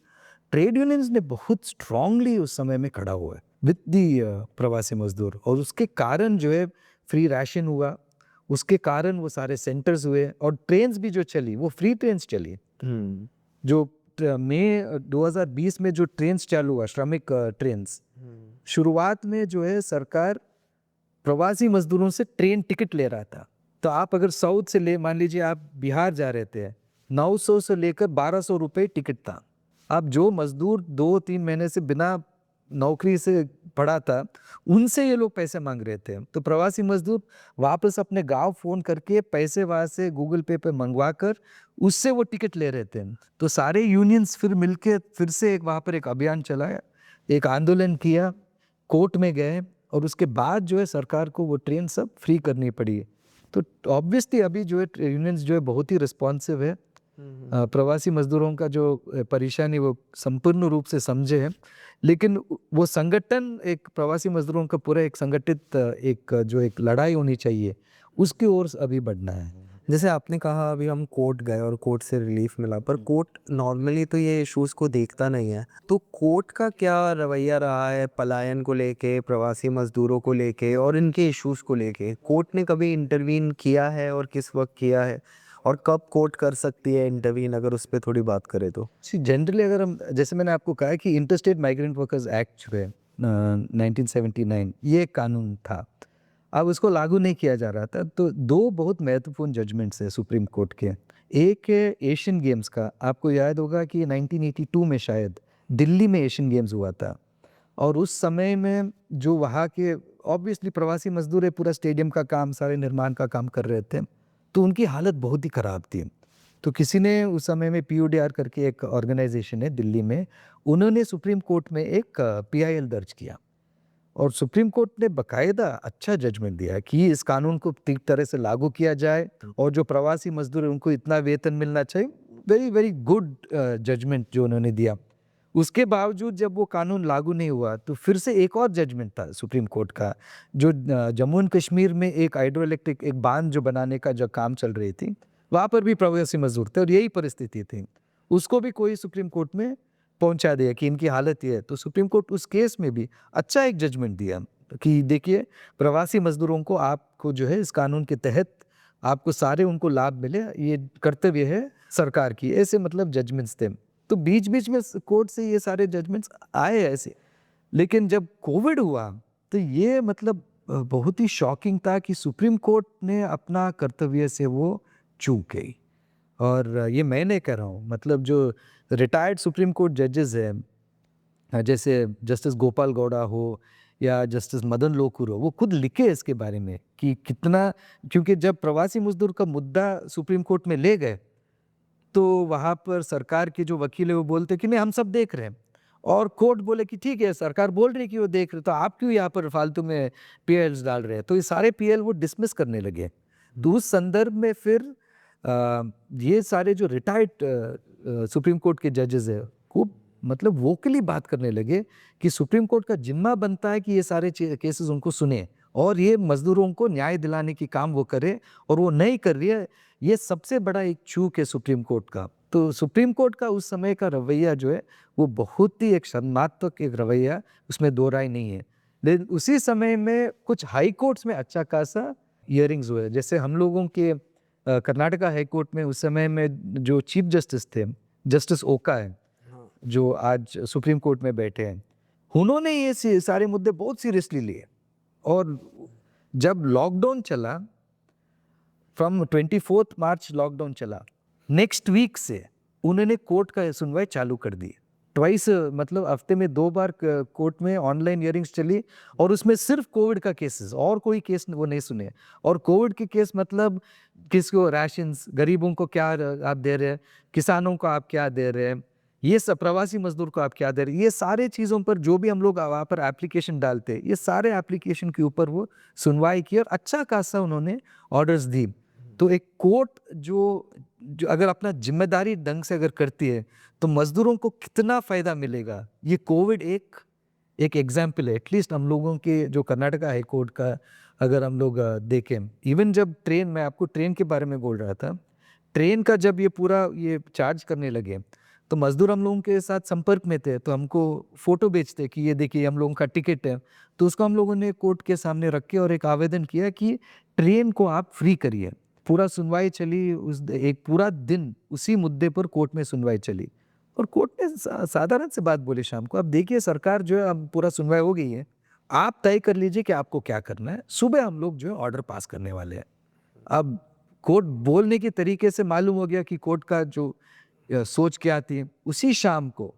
ट्रेड यूनियंस ने बहुत स्ट्रांगली उस समय में खड़ा हुआ है विद दी प्रवासी मजदूर, और उसके कारण जो है फ्री राशन हुआ, उसके कारण वो सारे सेंटर्स हुए, और ट्रेन्स भी जो चली वो फ्री ट्रेन्स चली। जो मई 2020 में जो ट्रेन्स चालू हुआ, श्रमिक ट्रेन्स, शुरुआत में जो है सरकार प्रवासी मजदूरों से ट्रेन टिकट ले रहा था। तो आप अगर साउथ से मान लीजिए आप बिहार जा रहे थे, 900 से लेकर 1200 रुपये टिकट था। अब जो मजदूर 2-3 महीने से बिना नौकरी से पड़ा था, उनसे ये लोग पैसे मांग रहे थे। तो प्रवासी मजदूर वापस अपने गांव फ़ोन करके पैसे वहाँ से गूगल पे मंगवा कर उससे वो टिकट ले रहे थे। तो सारे यूनियंस फिर मिलके फिर से वहाँ पर एक अभियान चलाया, एक आंदोलन किया, कोर्ट में गए, और उसके बाद जो है सरकार को वो ट्रेन सब फ्री करनी पड़ी। तो ऑब्वियसली अभी जो है यूनियंस जो है बहुत ही रिस्पॉन्सिव है, प्रवासी मजदूरों का जो परेशानी वो संपूर्ण रूप से समझे हैं, लेकिन वो संगठन एक प्रवासी मजदूरों का पूरा एक संगठित एक लड़ाई होनी चाहिए, उसकी ओर अभी बढ़ना है। जैसे आपने कहा अभी हम कोर्ट गए और कोर्ट से रिलीफ मिला, पर कोर्ट नॉर्मली तो ये इश्यूज़ को देखता नहीं है, तो कोर्ट का क्या रवैया रहा है पलायन को लेके, प्रवासी मजदूरों को लेके और इनके इश्यूज़ को लेके? कोर्ट ने कभी इंटरवीन किया है और किस वक्त किया है, और कब कोर्ट कर सकती है इंटरवीन, अगर उस पर थोड़ी बात करें तो? जनरली अगर हम, जैसे मैंने आपको कहा कि इंटरस्टेट माइग्रेंट वर्कर्स एक्ट जो है 1979, ये एक कानून था, अब उसको लागू नहीं किया जा रहा था। तो दो बहुत महत्वपूर्ण जजमेंट्स है सुप्रीम कोर्ट के। एक है एशियन गेम्स का, आपको याद होगा कि 1982 में शायद दिल्ली में एशियन गेम्स हुआ था, और उस समय में जो वहाँ के ऑब्वियसली प्रवासी मजदूर है, पूरा स्टेडियम का काम, सारे निर्माण का काम कर रहे थे, तो उनकी हालत बहुत ही ख़राब थी। तो किसी ने उस समय में PUDR करके एक ऑर्गेनाइजेशन है दिल्ली में, उन्होंने सुप्रीम कोर्ट में एक PIL दर्ज किया, और सुप्रीम कोर्ट ने बाकायदा अच्छा जजमेंट दिया कि इस कानून को ठीक तरह से लागू किया जाए, और जो प्रवासी मजदूर है उनको इतना वेतन मिलना चाहिए। वेरी वेरी गुड जजमेंट जो उन्होंने दिया। उसके बावजूद जब वो कानून लागू नहीं हुआ, तो फिर से एक और जजमेंट था सुप्रीम कोर्ट का, जो जम्मू एंड कश्मीर में एक हाइड्रो इलेक्ट्रिक एक बांध जो बनाने का जो काम चल रही थी, वहाँ पर भी प्रवासी मजदूर थे और यही परिस्थिति थी। उसको भी कोई सुप्रीम कोर्ट में पहुंचा दिया कि इनकी हालत ये है। तो सुप्रीम कोर्ट उस केस में भी अच्छा एक जजमेंट दिया कि देखिए, प्रवासी मजदूरों को आपको जो है इस कानून के तहत आपको सारे उनको लाभ मिले, ये कर्तव्य है सरकार की। ऐसे मतलब जजमेंट्स थे। तो बीच बीच में कोर्ट से ये सारे जजमेंट्स आए ऐसे। लेकिन जब कोविड हुआ तो ये मतलब बहुत ही शॉकिंग था कि सुप्रीम कोर्ट ने अपना कर्तव्य से वो चूक गई। और ये मैं नहीं कह रहा हूँ, मतलब जो रिटायर्ड सुप्रीम कोर्ट जजेस हैं, जैसे जस्टिस गोपाल गौड़ा हो या जस्टिस मदन लोकुर हो, वो खुद लिखे इसके बारे में कि कितना, क्योंकि जब प्रवासी मजदूर का मुद्दा सुप्रीम कोर्ट में ले गए तो वहाँ पर सरकार के जो वकील है वो बोलते कि नहीं हम सब देख रहे हैं, और कोर्ट बोले कि ठीक है सरकार बोल रही है कि वो देख रहे, तो आप क्यों यहाँ पर फालतू में पीएल्स डाल रहे हैं। तो ये सारे पीएल वो डिसमिस करने लगे। तो उस संदर्भ में फिर ये सारे जो रिटायर्ड सुप्रीम कोर्ट के जजेस है खूब मतलब वोकली बात करने लगे कि सुप्रीम कोर्ट का जिम्मा बनता है कि ये सारे केसेस उनको सुने और ये मजदूरों को न्याय दिलाने की काम वो करे, और वो नहीं कर रही है। ये सबसे बड़ा एक चूक है सुप्रीम कोर्ट का। तो सुप्रीम कोर्ट का उस समय का रवैया जो है वो बहुत ही एक शर्मात्मक एक रवैया, उसमें दो राय नहीं है। लेकिन उसी समय में कुछ हाई कोर्ट्स में अच्छा खासा हियरिंग्स हुए, जैसे हम लोगों के कर्नाटका हाई कोर्ट में उस समय में जो चीफ जस्टिस थे, जस्टिस ओका है, जो आज सुप्रीम कोर्ट में बैठे हैं, उन्होंने ये सारे मुद्दे बहुत सीरियसली लिए। और जब लॉकडाउन चला, फ्रॉम 24 मार्च लॉकडाउन चला, नेक्स्ट वीक से उन्होंने कोर्ट का सुनवाई चालू कर दी। ट्वाइस, मतलब हफ्ते में 2 बार कोर्ट में ऑनलाइन हियरिंग्स चली, और उसमें सिर्फ कोविड का केसेस, और कोई केस वो नहीं सुने। और कोविड के केस मतलब किसको राशंस, गरीबों को क्या आप दे रहे हैं, किसानों को आप क्या दे रहे हैं, ये सब प्रवासी मजदूर को आप क्या दे रहे हैं, ये सारे चीज़ों पर जो भी हम लोग वहाँ पर एप्लीकेशन डालते हैं, ये सारे एप्लीकेशन के ऊपर वो सुनवाई की और अच्छा खासा उन्होंने ऑर्डर्स दी। तो एक कोर्ट जो अगर अपना जिम्मेदारी ढंग से अगर करती है तो मजदूरों को कितना फ़ायदा मिलेगा। ये कोविड एक एग्जाम्पल है। एटलीस्ट हम लोगों के जो कर्नाटका हाई कोर्ट का अगर हम लोग देखें, इवन जब ट्रेन, मैं आपको ट्रेन के बारे में बोल रहा था, ट्रेन का जब ये पूरा ये चार्ज करने लगे तो मजदूर हम लोगों के साथ संपर्क में थे, तो हमको फ़ोटो भेजते कि ये देखिए हम लोगों का टिकट है। तो उसको हम लोगों ने कोर्ट के सामने रख के और एक आवेदन किया कि ट्रेन को आप फ्री करिए। पूरा सुनवाई चली, उस एक पूरा दिन उसी मुद्दे पर कोर्ट में सुनवाई चली, और कोर्ट ने साधारण से बात बोली शाम को, अब देखिए सरकार जो है, अब पूरा सुनवाई हो गई है, आप तय कर लीजिए कि आपको क्या करना है, सुबह हम लोग जो है ऑर्डर पास करने वाले हैं। अब कोर्ट बोलने के तरीके से मालूम हो गया कि कोर्ट का जो सोच क्या थी। उसी शाम को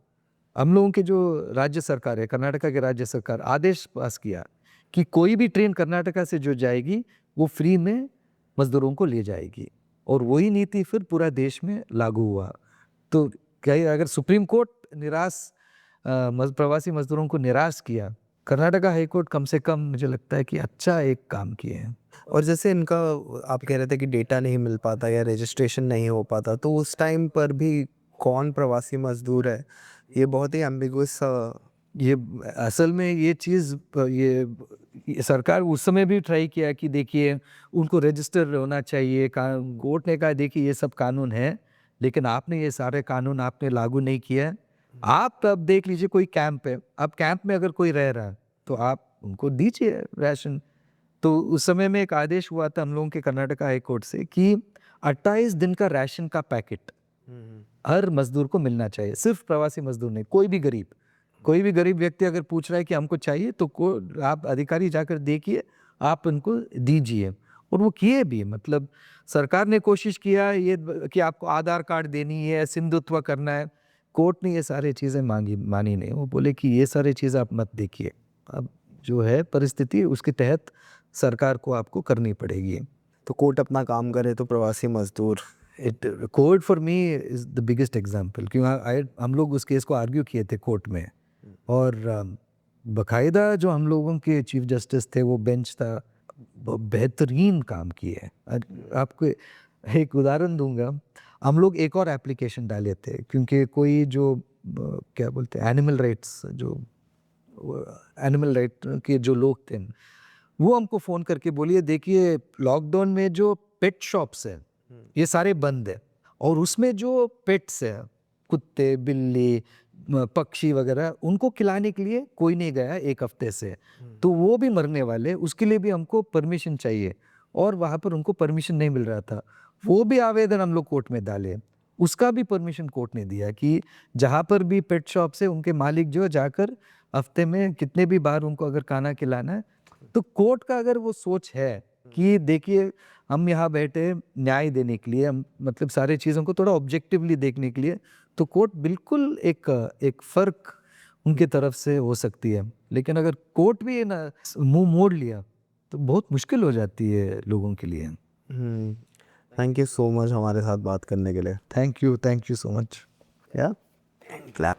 हम लोगों के जो राज्य सरकार है, कर्नाटका के राज्य सरकार, आदेश पास किया कि कोई भी ट्रेन कर्नाटका से जो जाएगी वो फ्री में मजदूरों को ले जाएगी, और वही नीति फिर पूरा देश में लागू हुआ। तो क्या अगर सुप्रीम कोर्ट प्रवासी मजदूरों को निराश किया, कर्नाटका हाई कोर्ट कम से कम मुझे लगता है कि अच्छा एक काम किए हैं। और जैसे इनका आप कह रहे थे कि डेटा नहीं मिल पाता या रजिस्ट्रेशन नहीं हो पाता, तो उस टाइम पर भी कौन प्रवासी मजदूर है, ये बहुत ही एम्बिगुअस। ये असल में ये चीज़ ये सरकार उस समय भी ट्राई किया कि देखिए उनको रजिस्टर होना चाहिए। कोर्ट ने कहा देखिए ये सब कानून है, लेकिन आपने ये सारे कानून आपने लागू नहीं किया। आप अब देख लीजिए कोई कैंप है, अब कैंप में अगर कोई रह रहा है तो आप उनको दीजिए राशन। तो उस समय में एक आदेश हुआ था हम लोगों के कर्नाटका हाई कोर्ट से कि 28 दिन का राशन का पैकेट हर मजदूर को मिलना चाहिए, सिर्फ प्रवासी मजदूर नहीं, कोई भी गरीब व्यक्ति अगर पूछ रहा है कि हमको चाहिए तो आप अधिकारी जाकर देखिए, आप उनको दीजिए। और वो किए भी, मतलब सरकार ने कोशिश किया ये कि आपको आधार कार्ड देनी है, सिंधुत्व करना है, कोर्ट ने ये सारी चीज़ें मानी नहीं। वो बोले कि ये सारी चीज़ आप मत देखिए, अब जो है परिस्थिति उसके तहत सरकार को आपको करनी पड़ेगी। तो कोर्ट अपना काम करे तो प्रवासी मजदूर, court for me is the biggest example, क्योंकि हम लोग उस केस को आर्ग्यू किए थे कोर्ट में, और बाकायदा जो हम लोगों के चीफ जस्टिस थे वो बेंच था, बेहतरीन काम किए। आपको एक उदाहरण दूंगा, हम लोग एक और एप्लीकेशन डाले थे क्योंकि कोई जो क्या बोलते हैं एनिमल राइट के जो लोग थे वो हमको फ़ोन करके बोलिए देखिए लॉकडाउन में जो पेट शॉप्स हैं ये सारे बंद है, और उसमें जो पेट्स हैं कुत्ते बिल्ली पक्षी वगैरह उनको खिलाने के लिए कोई नहीं गया 1 हफ्ते से, तो वो भी मरने वाले, उसके लिए भी हमको परमिशन चाहिए, और वहाँ पर उनको परमिशन नहीं मिल रहा था। वो भी आवेदन हम लोग कोर्ट में डाले, उसका भी परमिशन कोर्ट ने दिया कि जहाँ पर भी पेट शॉप से उनके मालिक जो है जाकर हफ्ते में कितने भी बार उनको अगर खाना खिलाना है, तो कोर्ट का अगर वो सोच है कि देखिए हम यहाँ बैठे न्याय देने के लिए, हम मतलब सारी चीज़ों को थोड़ा ऑब्जेक्टिवली देखने के लिए, तो कोर्ट बिल्कुल एक फ़र्क उनकी तरफ से हो सकती है। लेकिन अगर कोर्ट भी ना मुंह मोड़ लिया तो बहुत मुश्किल हो जाती है लोगों के लिए। थैंक यू सो मच हमारे साथ बात करने के लिए। Thank you so much. या क्लैप।